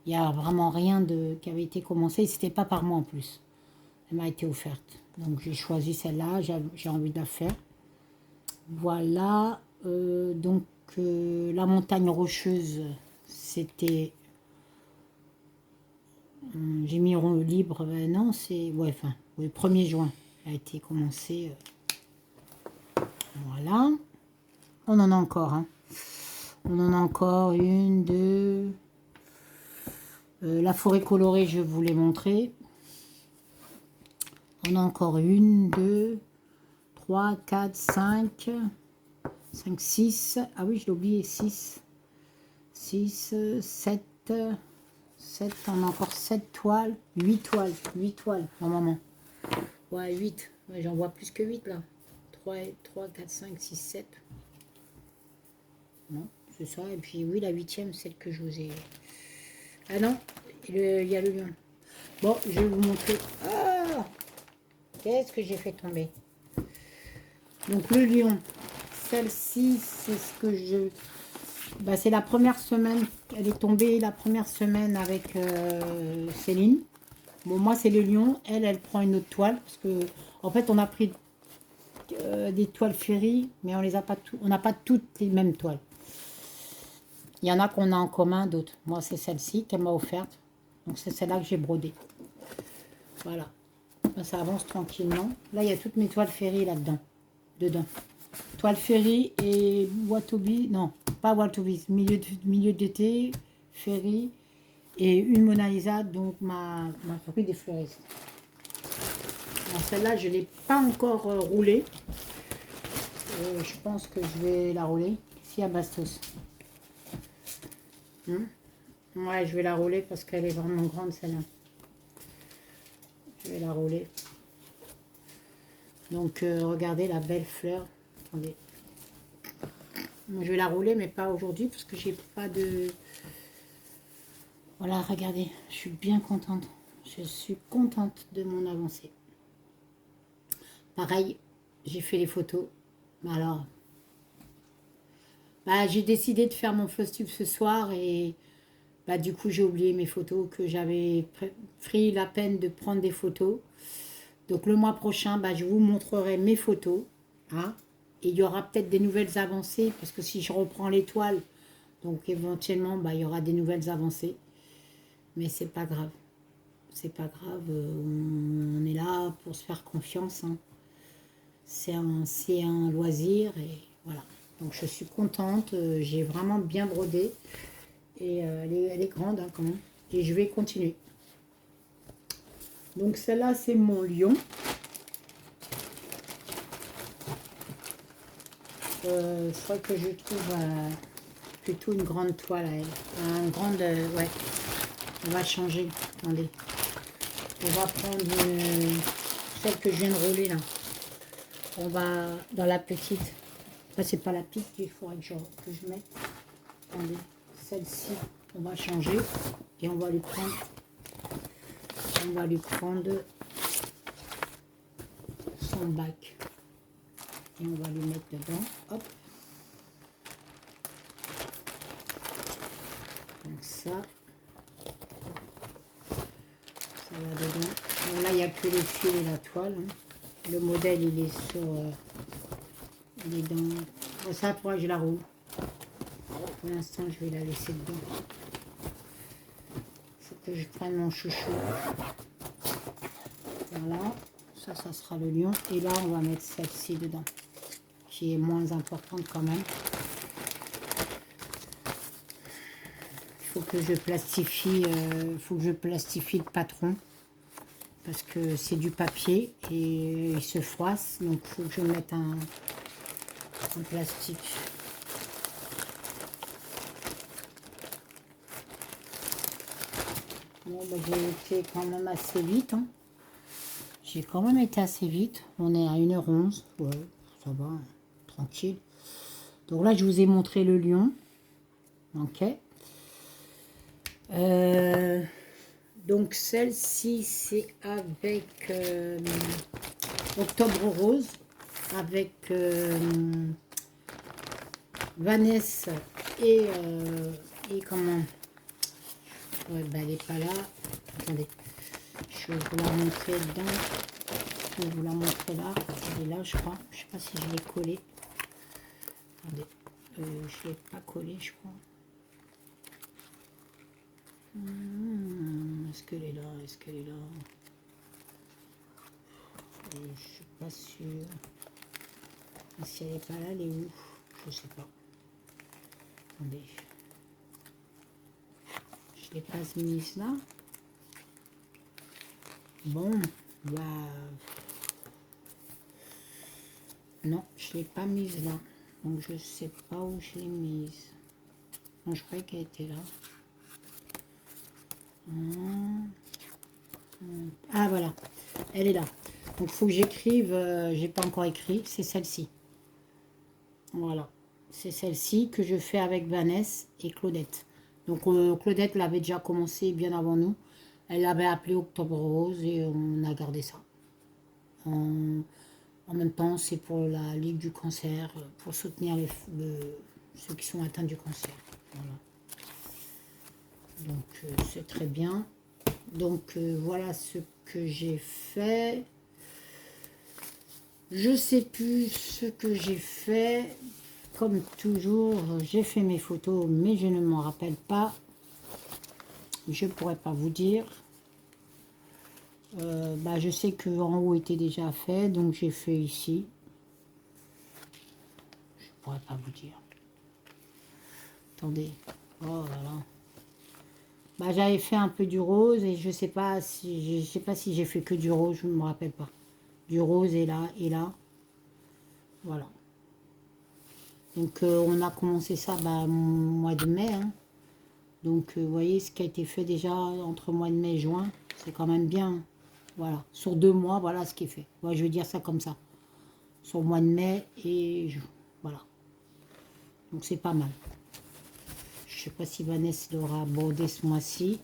Speaker 1: il n'y a vraiment rien qui avait été commencé. C'était pas par moi en plus. Elle m'a été offerte. Donc j'ai choisi celle-là, j'ai envie de la faire. Voilà. Donc la montagne rocheuse, c'était... j'ai mis libre, non, c'est... Ouais, enfin, le 1er juin a été commencé. Voilà. On en a encore, hein. On en a encore une, deux... la forêt colorée, je vous l'ai montré. On a encore une, deux, 3, 4, 5, 5, 6. Ah oui, je l'ai oublié, 6. 6, 7, 7. On a encore 7 toiles. 8 toiles. 8 toiles, normalement. Ouais, 8. Ouais, j'en vois plus que 8 là. 3, 4, 5, 6, 7. Non, c'est ça. Et puis oui, la 8e, celle que je vous ai... Ah non, il y a le lion. Bon, je vais vous montrer. Ah, qu'est-ce que j'ai fait tomber? Donc le lion, celle-ci, c'est ce que je... Bah, c'est la première semaine, elle est tombée la première semaine avec Céline. Bon, moi c'est le lion, elle prend une autre toile, parce que en fait on a pris des toiles Ferry, mais on les a pas on n'a pas toutes les mêmes toiles. Il y en a qu'on a en commun, d'autres. Moi c'est celle-ci qu'elle m'a offerte, donc c'est celle-là que j'ai brodée. Voilà, ça avance tranquillement. Là il y a toutes mes toiles Ferry là-dedans, dedans. Toile Ferry et Watobi, non, pas Watobi, milieu d'été, Ferry et une Mona Lisa, donc ma fruit des fleuristes. Alors celle-là, je ne l'ai pas encore roulée. Je pense que je vais la rouler ici à Bastos. Ouais, je vais la rouler parce qu'elle est vraiment grande celle-là. Je vais la rouler. Donc regardez la belle fleur. Attendez. Je vais la rouler, mais pas aujourd'hui parce que j'ai pas de... Voilà, regardez, je suis bien contente. Je suis contente de mon avancée. Pareil, j'ai fait les photos. Alors, bah, j'ai décidé de faire mon floss tube ce soir et bah, du coup, j'ai oublié mes photos, que j'avais pris la peine de prendre des photos. Donc, le mois prochain, bah, je vous montrerai mes photos. Hein, et il y aura peut-être des nouvelles avancées parce que si je reprends l'étoile, donc éventuellement, bah, il y aura des nouvelles avancées. Mais c'est pas grave. C'est pas grave. On est là pour se faire confiance. Hein. C'est un loisir et voilà. Donc je suis contente. J'ai vraiment bien brodé. Et elle est grande hein, quand même. Et je vais continuer. Donc celle-là, c'est mon lion. Il faudrait que je trouve plutôt une grande toile à elle. Une grande, ouais. On va changer. Attendez. On va prendre celle que je viens de rouler là. On va dans la petite. Enfin, c'est pas la petite qu'il faudrait que je mette. Attendez. Celle-ci, on va changer. Et on va lui prendre. On va lui prendre son bac. Et on va lui mettre dedans. Hop. Donc ça. Ça va dedans. Bon, là, il n'y a que le fil et la toile. Hein. Le modèle, il est sur... il est dans... Bon, ça, pour je la roule. Pour l'instant, je vais la laisser dedans. Il faut que je prenne mon chouchou. Voilà. Ça sera le lion. Et là, on va mettre celle-ci dedans. Qui est moins importante quand même. Il faut que je plastifie, le patron. Parce que c'est du papier et il se froisse. Donc, il faut que je mette un plastique. Bon, ben, j'ai été quand même assez vite. Hein. J'ai quand même été assez vite. On est à 1h11. Ouais, ça va, tranquille. Donc là, je vous ai montré le lion. Ok. Donc celle-ci, c'est avec Octobre Rose. Avec Vanessa et comment... Ouais, ben elle n'est pas là. Attendez. Je vais vous la montrer dedans. Je vais vous la montrer là. Elle est là, je crois. Je ne sais pas si je l'ai collée. Attendez. Je ne l'ai pas collée, je crois. Est-ce qu'elle est là? Est-ce qu'elle est là? Je ne suis pas sûre. Et si elle n'est pas là, elle est où? Je ne sais pas. Attendez. Je ne l'ai pas mise là. Bon, bah... Non, je ne l'ai pas mise là. Donc je ne sais pas où je l'ai mise. Non, je croyais qu'elle était là. Ah voilà, elle est là. Donc il faut que j'écrive, j'ai pas encore écrit, c'est celle-ci. Voilà, c'est celle-ci que je fais avec Vanessa et Claudette. Donc Claudette l'avait déjà commencé bien avant nous. Elle l'avait appelé Octobre Rose et on a gardé ça. En même temps, c'est pour la Ligue du cancer, pour soutenir ceux qui sont atteints du cancer. Voilà. Donc c'est très bien. Donc voilà ce que j'ai fait. Je sais plus ce que j'ai fait. Comme toujours, j'ai fait mes photos, mais je ne m'en rappelle pas. Je pourrais pas vous dire. Bah, je sais que en haut était déjà fait, donc j'ai fait ici. Je pourrais pas vous dire. Attendez. Oh là là. Bah, j'avais fait un peu du rose et je sais pas si j'ai fait que du rose, je ne me rappelle pas. Du rose et là et là. Voilà. Donc on a commencé ça au mois de mai. Hein. Donc vous voyez ce qui a été fait déjà entre le mois de mai et juin, c'est quand même bien. Voilà. Sur 2 mois, voilà ce qui est fait. Ouais, je veux dire ça comme ça. Sur le mois de mai et juin. Voilà. Donc c'est pas mal. Je sais pas si Vanessa l'aura abordé ce mois-ci.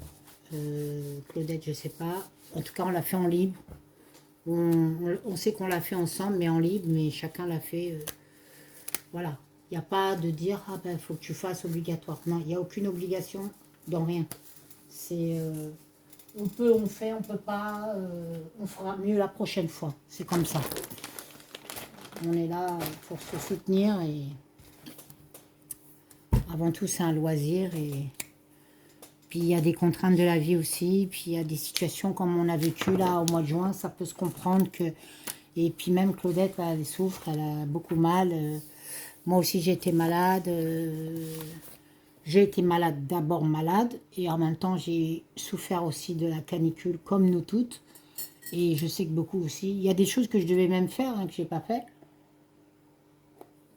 Speaker 1: Claudette, je sais pas. En tout cas, on l'a fait en libre. On sait qu'on l'a fait ensemble, mais en libre, mais chacun l'a fait. Voilà. Il n'y a pas de dire, ah ben, il faut que tu fasses obligatoire. Non, il n'y a aucune obligation dans rien. C'est, on fait, on peut pas, on fera mieux la prochaine fois. C'est comme ça. On est là pour se soutenir et avant tout, c'est un loisir et puis il y a des contraintes de la vie aussi. Puis il y a des situations comme on a vécu là au mois de juin, ça peut se comprendre que... Et puis même Claudette, là, elle souffre, elle a beaucoup mal. Moi aussi, j'ai été malade. J'ai été malade, d'abord malade, et en même temps, j'ai souffert aussi de la canicule, comme nous toutes. Et je sais que beaucoup aussi. Il y a des choses que je devais même faire, hein, que je n'ai pas fait.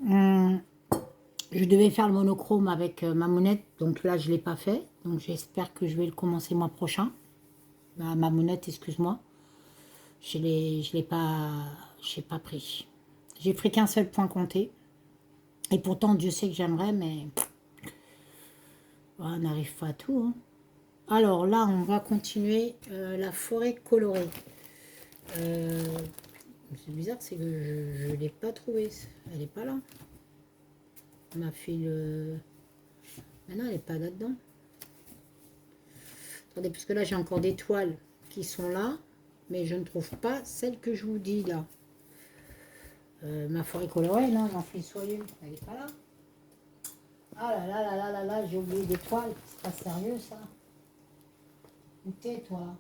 Speaker 1: Je devais faire le monochrome avec ma monette, donc là, je ne l'ai pas fait. Donc, j'espère que je vais le commencer mois prochain. Ma monette, excuse-moi. Je l'ai pas pris. J'ai pris qu'un seul point compté. Et pourtant, Dieu sait que j'aimerais, mais on n'arrive pas à tout. Hein. Alors là, on va continuer la forêt colorée. C'est bizarre, c'est que je ne l'ai pas trouvée. Elle n'est pas là. Ma fille mais non, elle n'est pas là-dedans. Attendez, parce que là, j'ai encore des toiles qui sont là, mais je ne trouve pas celle que je vous dis là. Ma forêt colorée, non, j'en fais soyeux. Elle n'est pas là. Ah là là là là là là, j'ai oublié des toiles. C'est pas sérieux, ça. Où t'es, toi?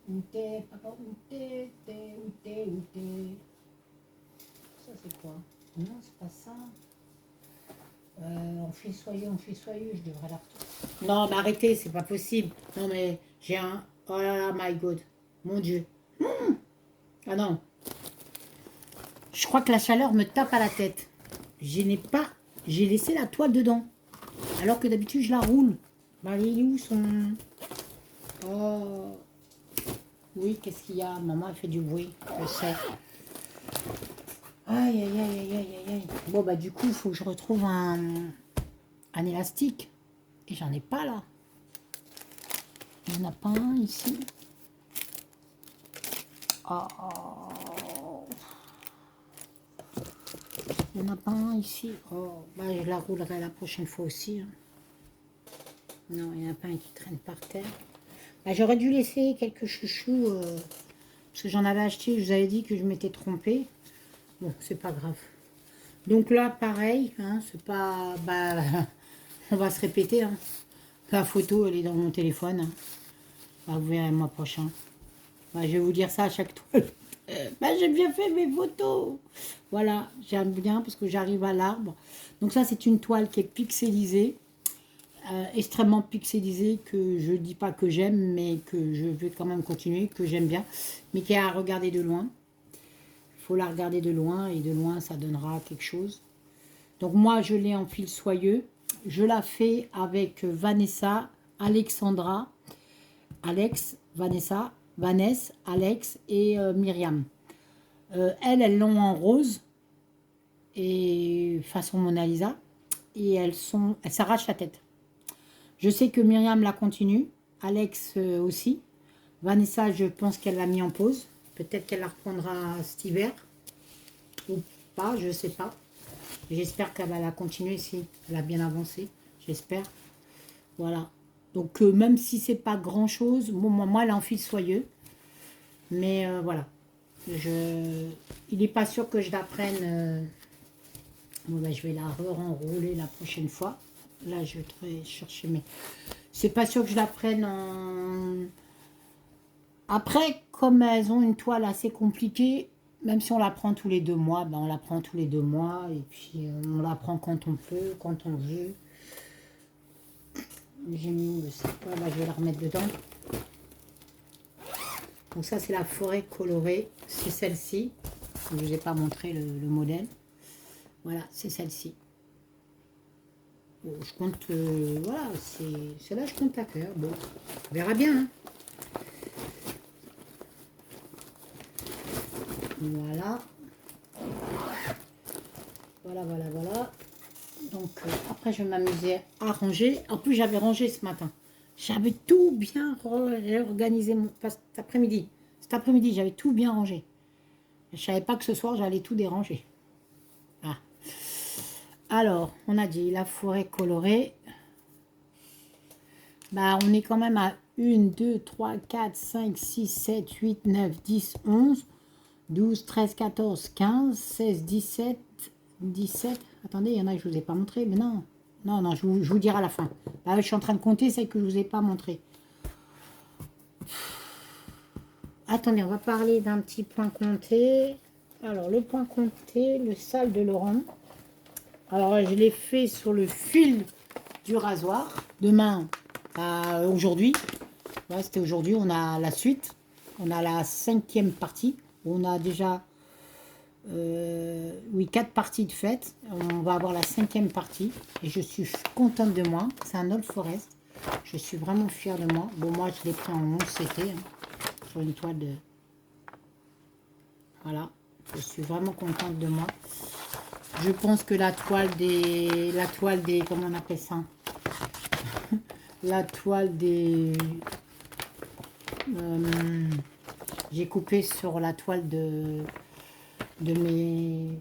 Speaker 1: Où t'es, papa? Où t'es? Où t'es? Où t'es? Ça, c'est quoi? Non, c'est pas ça. On fait soyeux, je devrais la retrouver. Non, mais arrêtez, c'est pas possible. Non, mais j'ai un... Oh là là, my God. Mon Dieu. Ah non. Je crois que la chaleur me tape à la tête. Je n'ai pas... J'ai laissé la toile dedans. Alors que d'habitude, je la roule. Bah, il est où son... Oh... Oui, qu'est-ce qu'il y a? Maman, elle fait du bruit. Je sais. Aïe, aïe, aïe, aïe, aïe, aïe. Bon, bah, du coup, il faut que je retrouve un élastique. Et j'en ai pas, là. Il n'y en a pas un, ici. Oh. Il n'y en a pas un, ici. Oh, bah, je la roulerai la prochaine fois aussi. Hein. Non, il n'y en a pas un qui traîne par terre. Bah, j'aurais dû laisser quelques chouchous. Parce que j'en avais acheté, je vous avais dit que je m'étais trompée. Bon, c'est pas grave. Donc là, pareil, hein, c'est pas... Bah, on va se répéter. Hein. La photo, elle est dans mon téléphone. Hein. Bah, vous verrez le mois prochain. Bah, je vais vous dire ça à chaque toile. Bah, j'ai bien fait mes photos. Voilà, j'aime bien parce que j'arrive à l'arbre. Donc ça, c'est une toile qui est pixelisée. Extrêmement pixelisée, que je dis pas que j'aime, mais que je vais quand même continuer, que j'aime bien. Mais qui est à regarder de loin. Il faut la regarder de loin et de loin ça donnera quelque chose. Donc moi je l'ai en fil soyeux. Je la fais avec Vanessa, Alexandra, Alex, Vanessa, Alex et Myriam. Elles l'ont en rose et façon Mona Lisa et elles s'arrachent la tête. Je sais que Myriam la continue, Alex aussi. Vanessa, je pense qu'elle l'a mis en pause. Peut-être qu'elle la reprendra cet hiver. Ou pas, je ne sais pas. J'espère qu'elle va la continuer si elle a bien avancé. J'espère. Voilà. Donc, même si c'est pas grand-chose, bon, moi, elle est en fil soyeux. Mais voilà. Il n'est pas sûr que je la prenne. Bon, ben, je vais la re-enrouler la prochaine fois. Là, je vais chercher mes... C'est pas sûr que je la prenne en... Après, comme elles ont une toile assez compliquée, même si on la prend tous les 2 mois, ben on la prend tous les 2 mois. Et puis, on la prend quand on peut, quand on veut. J'ai mis, je sais pas, là, je vais la remettre dedans. Donc ça, c'est la forêt colorée. C'est celle-ci. Je ne vous ai pas montré le modèle. Voilà, c'est celle-ci. Bon, je compte, voilà, c'est là je compte la cœur. Bon, on verra bien. Hein. Voilà. Voilà, voilà, voilà. Donc, après, je vais m'amuser à ranger. En plus, j'avais rangé ce matin. J'avais tout bien réorganisé cet après-midi. Cet après-midi, j'avais tout bien rangé. Je ne savais pas que ce soir, j'allais tout déranger. Ah. Alors, on a dit la forêt colorée. Bah, on est quand même à 1, 2, 3, 4, 5, 6, 7, 8, 9, 10, 11, 12, 13, 14, 15, 16, 17, 17. Attendez, il y en a que je ne vous ai pas montré, mais non. Non, non, je vous dirai à la fin. Là, je suis en train de compter celles que je ne vous ai pas montré. Attendez, on va parler d'un petit point compté. Alors, le point compté, le sale de Laurent. Alors, je l'ai fait sur le fil du rasoir. Demain, aujourd'hui, ouais, c'était aujourd'hui, on a la suite. On a la 5e partie. On a déjà, oui, 4 parties de fête. On va avoir la 5e partie. Et je suis contente de moi. C'est un Old Forest. Je suis vraiment fière de moi. Bon, moi, je l'ai pris en 11 CT, sur une toile de... Voilà. Je suis vraiment contente de moi. Je pense que la toile des... Comment on appelle ça? La toile des... j'ai coupé sur la toile de mes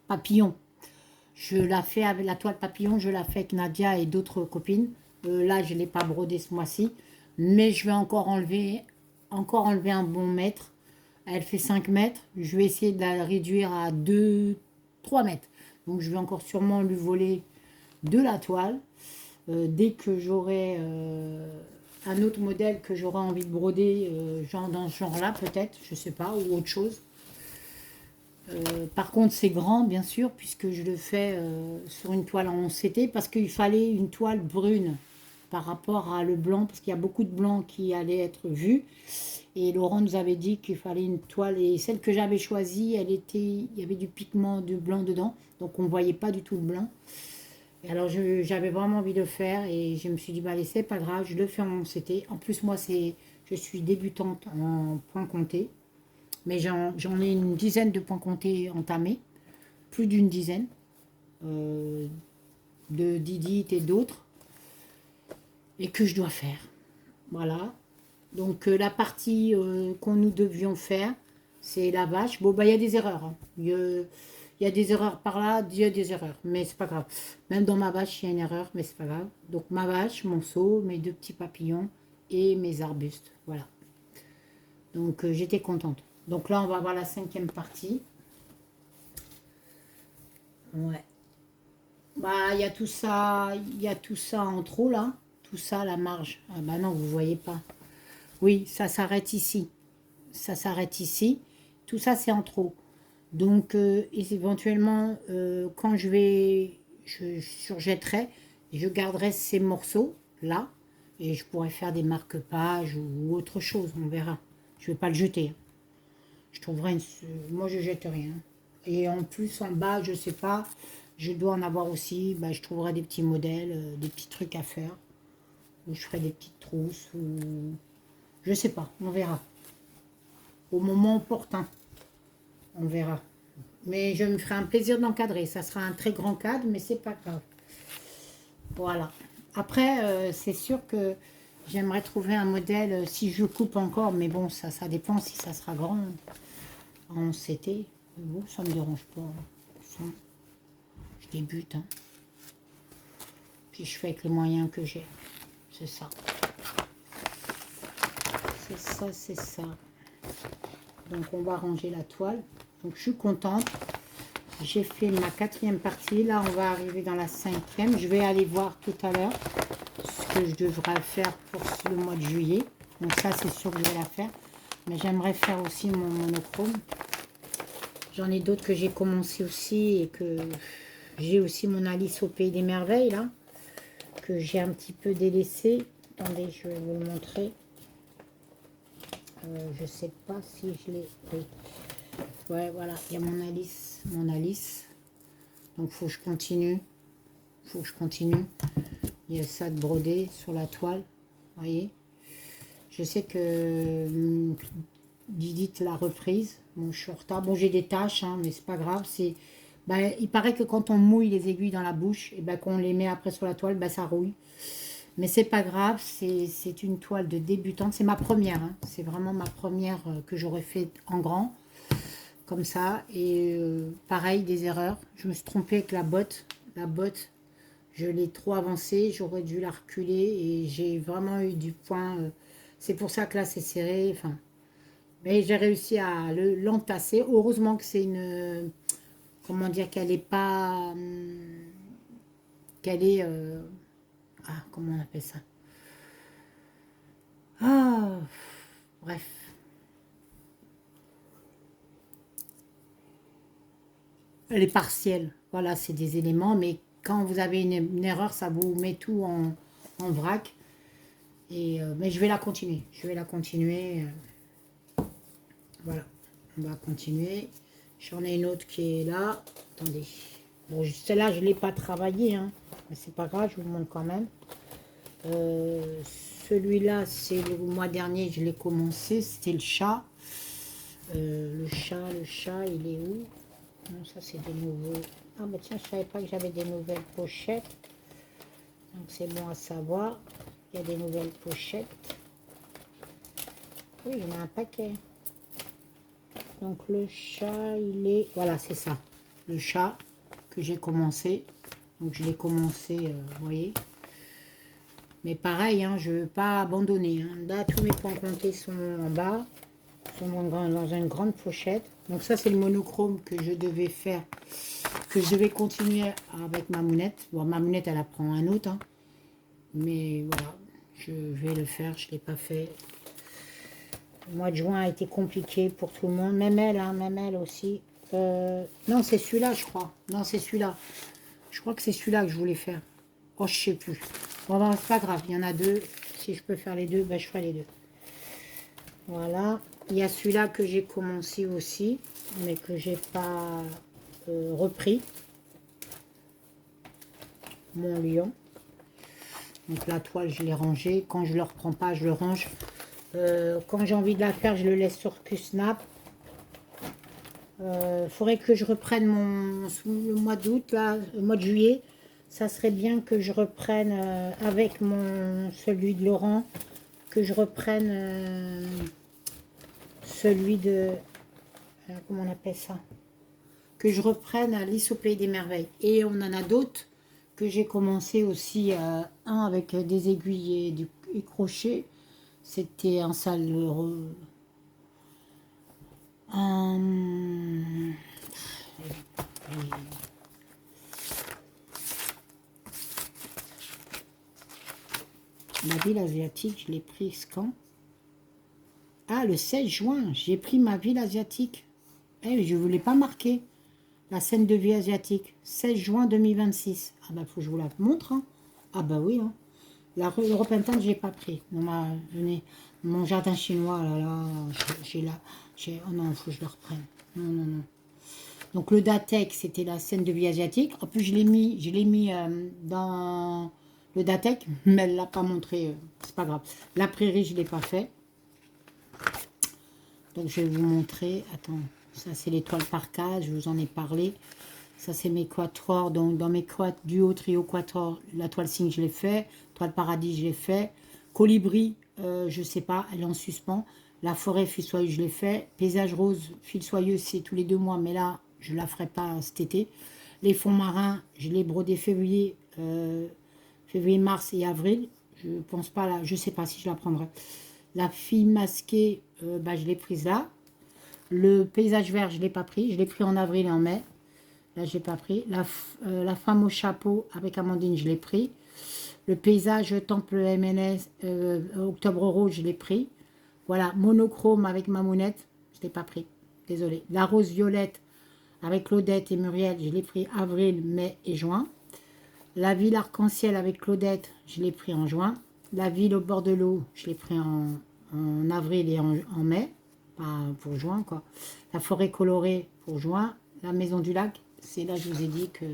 Speaker 1: papillons. Je la fais avec la toile papillon, je la fais avec Nadia et d'autres copines. Là, je ne l'ai pas brodé ce mois-ci, mais je vais encore enlever un bon mètre. Elle fait 5 mètres. Je vais essayer de la réduire à 3 mètres. Donc, je vais encore sûrement lui voler de la toile. Dès que j'aurai un autre modèle que j'aurai envie de broder, genre dans ce genre-là, peut-être, je sais pas, ou autre chose. Par contre, c'est grand, bien sûr, puisque je le fais sur une toile en 11 CT, parce qu'il fallait une toile brune par rapport à le blanc, parce qu'il y a beaucoup de blanc qui allait être vu. Et Laurent nous avait dit qu'il fallait une toile, et celle que j'avais choisie, il y avait du pigment de blanc dedans, donc on ne voyait pas du tout le blanc. Et alors j'avais vraiment envie de le faire, et je me suis dit, bah allez, c'est pas grave, je le fais en CT. En plus, moi, je suis débutante en point compté. Mais j'en ai une dizaine de points comptés entamés, plus d'une dizaine, de Didit et d'autres, et que je dois faire. Voilà. Donc la partie qu'on nous devions faire, c'est la vache. Bon, bah il y a des erreurs. Hein. Il y a des erreurs par là, il y a des erreurs, mais c'est pas grave. Même dans ma vache, il y a une erreur, mais c'est pas grave. Donc ma vache, mon seau, mes 2 petits papillons et mes arbustes. Voilà. Donc j'étais contente. Donc là, on va avoir la 5e partie. Ouais. Bah, il y a tout ça en trop là. Tout ça, la marge. Ah bah non, vous voyez pas. Oui, ça s'arrête ici. Ça s'arrête ici. Tout ça, c'est en trop. Donc, éventuellement, quand je surjetterai, je garderai ces morceaux là. Et je pourrais faire des marque-pages ou autre chose. On verra. Je vais pas le jeter. Je trouverai moi, je jette rien. Et en plus, en bas, je sais pas, je dois en avoir aussi. Bah, je trouverai des petits modèles, des petits trucs à faire. Ou je ferai des petites trousses. Ou je sais pas, on verra. Au moment opportun, on verra. Mais je me ferai un plaisir d'encadrer. Ça sera un très grand cadre, mais c'est pas grave. Voilà. Après, c'est sûr que j'aimerais trouver un modèle, si je coupe encore, mais bon, ça dépend si ça sera grand. En CT, bon, ça me dérange pas. Je débute. Hein. Puis je fais avec les moyens que j'ai. C'est ça. C'est ça, c'est ça. Donc on va ranger la toile. Donc je suis contente. J'ai fait ma 4e partie. Là, on va arriver dans la 5e. Je vais aller voir tout à l'heure ce que je devrais faire pour le mois de juillet. Donc ça, c'est sûr que je vais la faire. Mais j'aimerais faire aussi mon monochrome. J'en ai d'autres que j'ai commencé aussi et que j'ai aussi mon Alice au Pays des Merveilles, là, que j'ai un petit peu délaissé. Attendez, je vais vous le montrer. Je sais pas si je l'ai... Oui. Ouais, voilà, il y a mon Alice. Donc, il faut que je continue. Il y a ça de broder sur la toile. Vous voyez. Je sais que Didit l'a reprise. Bon, je suis en retard. Bon, j'ai des taches, hein, mais c'est pas grave. Ben, il paraît que quand on mouille les aiguilles dans la bouche, et ben, qu'on les met après sur la toile, ben, ça rouille. Mais c'est pas grave. C'est une toile de débutante. C'est ma première. Hein. C'est vraiment ma première que j'aurais fait en grand. Comme ça. Et pareil, des erreurs. Je me suis trompée avec la botte. La botte, je l'ai trop avancée. J'aurais dû la reculer. Et j'ai vraiment eu du point. C'est pour ça que là, c'est serré. Enfin... Mais j'ai réussi à l'entasser. Heureusement que c'est une... Comment dire, qu'elle n'est pas... qu'elle est... ah, comment on appelle ça? Ah, bref. Elle est partielle. Voilà, c'est des éléments, mais quand vous avez une erreur, ça vous met tout en vrac. Et, mais je vais la continuer. Je vais la continuer. Voilà. On va continuer. J'en ai une autre qui est là. Attendez. Bon, celle-là, je ne l'ai pas travaillée. Hein, mais c'est pas grave, je vous montre quand même. Celui-là, c'est le mois dernier, je l'ai commencé. C'était le chat. Le chat, il est où? Non, ça, c'est des nouveaux. Ah, bah tiens, je ne savais pas que j'avais des nouvelles pochettes. Donc, c'est bon à savoir. Il y a des nouvelles pochettes. Oui, il y en a un paquet. Donc, le chat, il est... Voilà, c'est ça. Le chat que j'ai commencé. Donc, je l'ai commencé, vous voyez. Mais pareil, hein, je ne veux pas abandonner. Hein. Là, tous mes points comptés sont en bas. Sont dans une grande pochette. Donc, ça, c'est le monochrome que je devais faire. Que je devais continuer avec ma mounette. Bon, ma mounette, elle apprend un autre. Hein. Mais voilà, je vais le faire. Je ne l'ai pas fait. Le mois de juin a été compliqué pour tout le monde. Même elle, hein, même elle aussi. Non, c'est celui-là, je crois. Non, c'est celui-là. Je crois que c'est celui-là que je voulais faire. Oh, je sais plus. Bon, ben, c'est pas grave. Il y en a deux. Si je peux faire les deux, ben, je ferai les deux. Voilà. Il y a celui-là que j'ai commencé aussi, mais que j'ai pas repris. Mon lion. Donc la toile, je l'ai rangée. Quand je ne le reprends pas, je le range. Quand j'ai envie de la faire, je le laisse sur QSnap. Faudrait que je reprenne le mois d'août, là, le mois de juillet. Ça serait bien que je reprenne avec celui de Laurent, que je reprenne celui de... comment on appelle ça? Que je reprenne Alice au Pays des Merveilles. Et on en a d'autres que j'ai commencé aussi, un avec des aiguilles et crochets. C'était un sale... La ville asiatique, je l'ai pris quand? Ah, le 16 juin, j'ai pris ma ville asiatique. Eh, je ne voulais pas marquer la scène de vie asiatique. 16 juin 2026. Ah bah, faut que je vous la montre. Hein. Ah bah oui. Hein. L'Europe Interne, je n'ai pas pris. Venez, mon jardin chinois, là, j'ai là. Oh non, il faut que je le reprenne. Non, non, non. Donc le Datec, c'était la scène de vie asiatique. En plus, je l'ai mis dans le Datec, mais elle ne l'a pas montré. C'est pas grave. La prairie, je ne l'ai pas fait. Donc je vais vous montrer. Attends, ça c'est l'étoile par case, je vous en ai parlé. Ça c'est mes quatuors. Donc dans mes quatuors, duo, trio, quatuor, la toile cygne, je l'ai fait. Toile paradis, je l'ai fait. Colibri, je sais pas, elle est en suspens. La forêt fil soyeux, je l'ai fait. Paysage rose, fil soyeux, c'est tous les 2 mois, mais là, je ne la ferai pas cet été. Les fonds marins, je l'ai brodé février, mars et avril. Je pense pas là, je sais pas si je la prendrai. La fille masquée, bah, je l'ai prise là. Le paysage vert, je ne l'ai pas pris. Je l'ai pris en avril et en mai. Là, je l'ai pas pris. La femme au chapeau avec Amandine, je l'ai pris. Le paysage temple MNS, octobre rose, je l'ai pris. Voilà, monochrome avec ma mounette, je ne l'ai pas pris. Désolée. La rose violette avec Claudette et Muriel, je l'ai pris avril, mai et juin. La ville arc-en-ciel avec Claudette, je l'ai pris en juin. La ville au bord de l'eau, je l'ai pris en avril et en mai, pas pour juin quoi. La forêt colorée pour juin. La maison du lac, c'est là je vous ai dit que...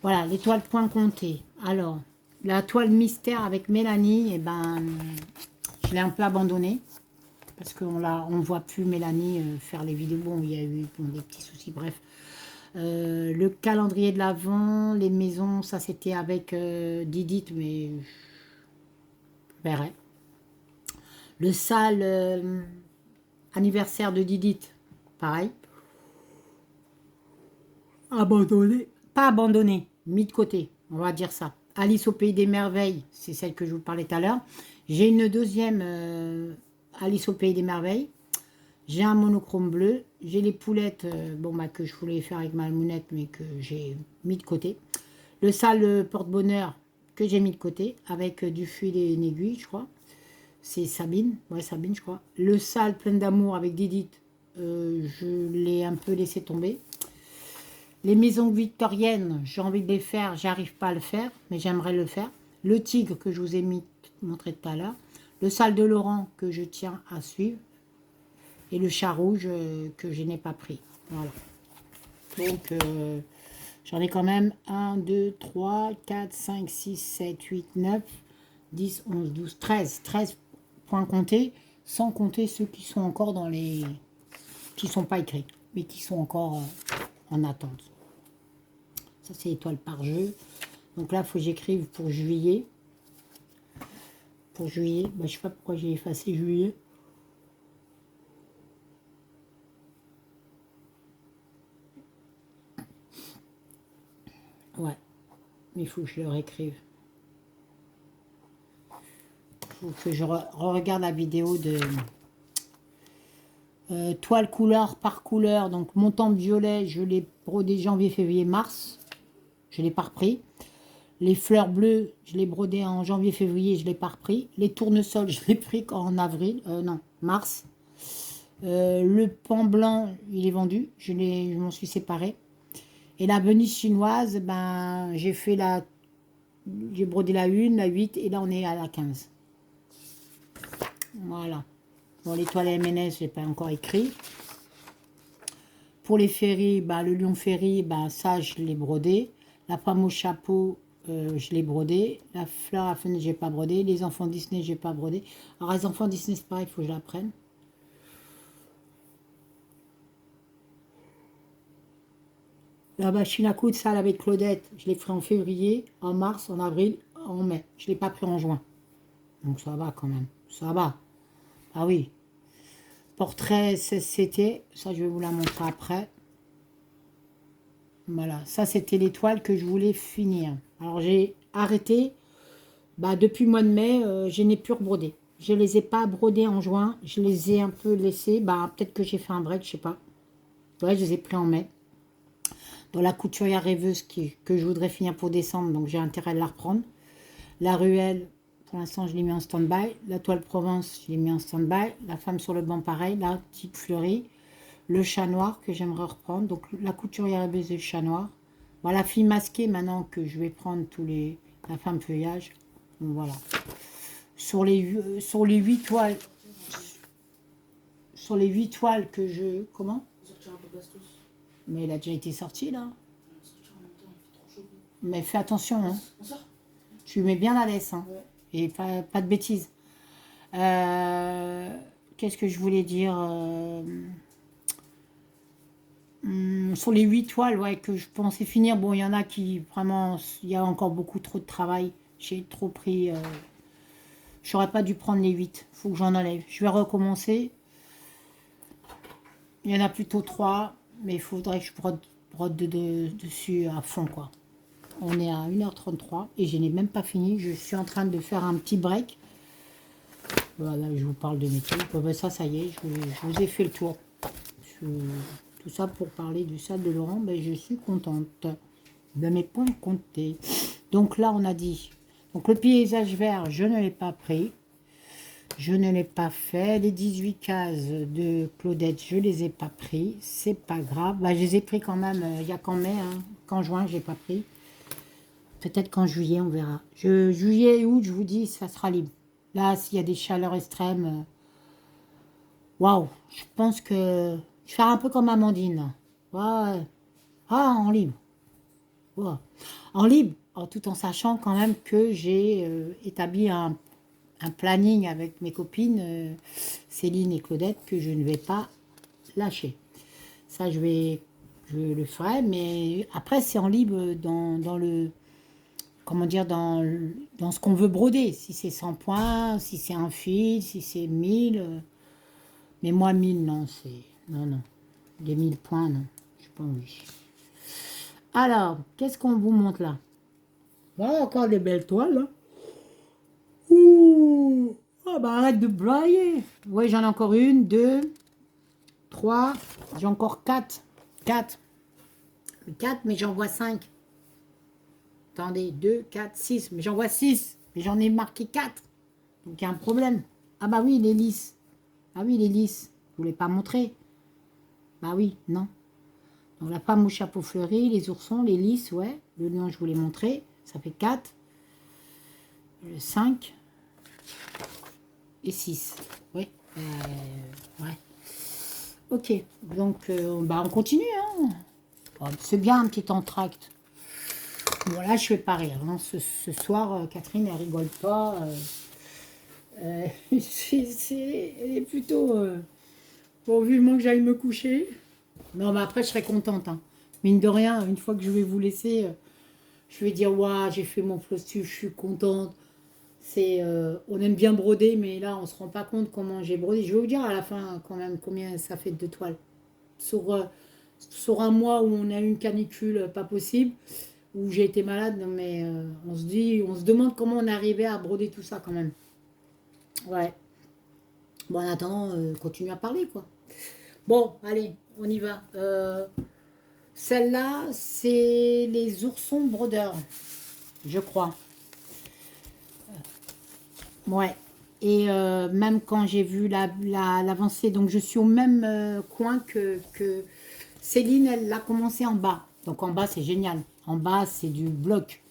Speaker 1: Voilà, l'étoile point compté. Alors, la toile mystère avec Mélanie, eh ben, je l'ai un peu abandonnée. Parce qu'on ne voit plus Mélanie faire les vidéos. Bon, il y a eu des petits soucis, bref. Le calendrier de l'Avent, les maisons, ça c'était avec Didit, mais je verrai. Le sale anniversaire de Didit, pareil. Abandonné. Pas abandonné, mis de côté, on va dire ça. Alice au Pays des Merveilles, c'est celle que je vous parlais tout à l'heure. J'ai une deuxième Alice au Pays des Merveilles. J'ai un monochrome bleu. J'ai les poulettes bon, bah, que je voulais faire avec ma mounette, mais que j'ai mis de côté. Le sale porte-bonheur que j'ai mis de côté, avec du fil et une aiguille, je crois. C'est Sabine. Ouais, Sabine, je crois. Le sale plein d'amour avec Didit, je l'ai un peu laissé tomber. Les maisons victoriennes, j'ai envie de les faire, j'arrive pas à le faire, mais j'aimerais le faire. Le tigre que je vous ai montré tout à l'heure. Le salle de Laurent que je tiens à suivre. Et le chat rouge que je n'ai pas pris. Voilà. Donc, j'en ai quand même 1, 2, 3, 4, 5, 6, 7, 8, 9, 10, 11, 12, 13. 13 points comptés, sans compter ceux qui sont encore dans les... qui ne sont pas écrits, mais qui sont encore en attente. Ça, c'est étoile par jeu. Donc là, il faut que j'écrive pour juillet. Pour juillet, bah, je ne sais pas pourquoi j'ai effacé juillet. Ouais, mais il faut que je le réécrive. Il faut que je regarde la vidéo de toile couleur par couleur. Donc montant violet, je l'ai brodé janvier, février, mars. Je ne l'ai pas repris. Les fleurs bleues, je l'ai brodé en janvier, février, je ne l'ai pas repris. Les tournesols, je l'ai pris en avril, non, mars. Le pan blanc, il est vendu, je m'en suis séparé. Et la Venise chinoise, ben, j'ai brodé la 1, la 8, et là on est à la 15. Voilà. Bon, l'étoile MNS, je n'ai pas encore écrit. Pour les ferries, ben, le lion ferry, ben, ça je l'ai brodé. La femme au chapeau, je l'ai brodé. La fleur à fenêtre, je n'ai pas brodé. Les enfants Disney, je n'ai pas brodé. Alors les enfants Disney, c'est pareil, il faut que je l'apprenne. La machine à coudre, ça avec Claudette, je l'ai pris en février, en mars, en avril, en mai. Je ne l'ai pas pris en juin. Donc ça va quand même. Ça va. Ah oui. Portrait CCT, ça je vais vous la montrer après. Voilà, ça c'était l'étoile que je voulais finir. Alors j'ai arrêté, bah, depuis le mois de mai, je n'ai plus rebrodé. Je ne les ai pas brodés en juin, je les ai un peu laissés. Bah, peut-être que j'ai fait un break, je sais pas. Ouais, je les ai pris en mai. Dans la couturière rêveuse que je voudrais finir pour décembre, donc j'ai intérêt de la reprendre. La ruelle, pour l'instant, je l'ai mis en stand-by. La toile Provence, je l'ai mis en stand-by. La femme sur le banc, pareil. La petite fleurie. Le chat noir que j'aimerais reprendre. Donc, la couturière rêveuse et le chat noir. Voilà, la fille masquée, maintenant que je vais prendre la femme feuillage. Donc, voilà. Sur les 8 toiles... Sur les 8 toiles que je... Comment? Mais il a déjà été sorti, là. Mais fais attention, hein. Tu mets bien la laisse, hein. Ouais. Et pas de bêtises. Qu'est-ce que je voulais dire sur les 8 toiles, ouais, que je pensais finir. Bon, il y en a qui, vraiment, il y a encore beaucoup trop de travail. J'ai trop pris... J'aurais pas dû prendre les 8. Il faut que j'en enlève. Je vais recommencer. Il y en a plutôt 3. Mais il faudrait que je brode dessus à fond, quoi. On est à 1h33 et je n'ai même pas fini. Je suis en train de faire un petit break. Voilà, je vous parle de mes trucs. Ben ça y est, je vous ai fait le tour. Tout ça pour parler du salle de Laurent. Ben, je suis contente de mes points comptés. Donc là, on a dit. Donc le paysage vert, je ne l'ai pas pris. Je ne l'ai pas fait. Les 18 cases de Claudette, je ne les ai pas pris. C'est pas grave. Ben, je les ai pris quand même. Il y a qu'en mai, hein. Qu'en juin, je n'ai pas pris. Peut-être qu'en juillet, on verra. Juillet et août, je vous dis, ça sera libre. Là, s'il y a des chaleurs extrêmes, waouh, je pense que je vais faire un peu comme Amandine. Ouais. Ah, en libre. Ouais. En libre, tout en sachant quand même que j'ai établi un planning avec mes copines, Céline et Claudette, que je ne vais pas lâcher. Ça, je le ferai, mais après, c'est en libre dans le... Comment dire, dans ce qu'on veut broder. Si c'est 100 points, si c'est un fil, si c'est 1000. Mais moi, 1000, non, c'est... Non, non. Les 1000 points, non. Je n'ai pas envie. Alors, qu'est-ce qu'on vous montre là? Voilà, encore des belles toiles, là. Ouh! Oh, bah arrête de brailler. Oui, j'en ai encore 1, 2, 3. J'ai encore 4. 4. 4, mais j'en vois 5. Attendez, 2, 4, 6. Mais j'en vois 6. Mais j'en ai marqué 4. Donc il y a un problème. Ah bah oui, il est lisse. Ah oui, il est lisse. Je ne voulais pas montrer. Bah oui, non. Donc la femme au chapeau fleuri, les oursons, les lys, ouais. Le lion, je vous l'ai montré. Ça fait 4. Le 5. Et 6. Oui. Ouais. Ok. Donc, on continue. Hein. Oh, c'est bien un petit entracte. Bon, là, je ne vais pas rire. Hein. Ce soir, Catherine, elle rigole pas. Elle est plutôt... Bon, vivement que j'aille me coucher. Non, mais après, je serai contente. Hein. Mine de rien, une fois que je vais vous laisser, je vais dire, waouh, j'ai fait mon flossu, je suis contente. On aime bien broder, mais là, on se rend pas compte comment j'ai brodé. Je vais vous dire à la fin, quand même, combien ça fait de toiles. Sur un mois où on a eu une canicule pas possible, où j'ai été malade, mais on se demande comment on est arrivé à broder tout ça, quand même. Ouais. Bon, en attendant, continue à parler, quoi. Bon, allez, on y va. Celle-là, c'est les oursons brodeurs, je crois. Ouais. Et même quand j'ai vu l'avancée, donc je suis au même coin que Céline, elle l'a commencé en bas. Donc en bas, c'est génial. En bas, c'est du bloc.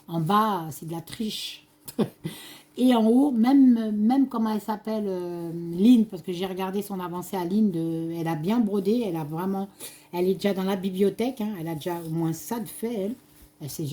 Speaker 1: En bas, c'est de la triche. Et en haut, même comment elle s'appelle, Lynn, parce que j'ai regardé son avancée à Lynn, elle a bien brodé, elle est déjà dans la bibliothèque, hein, elle a déjà au moins ça de fait, elle. C'est génial.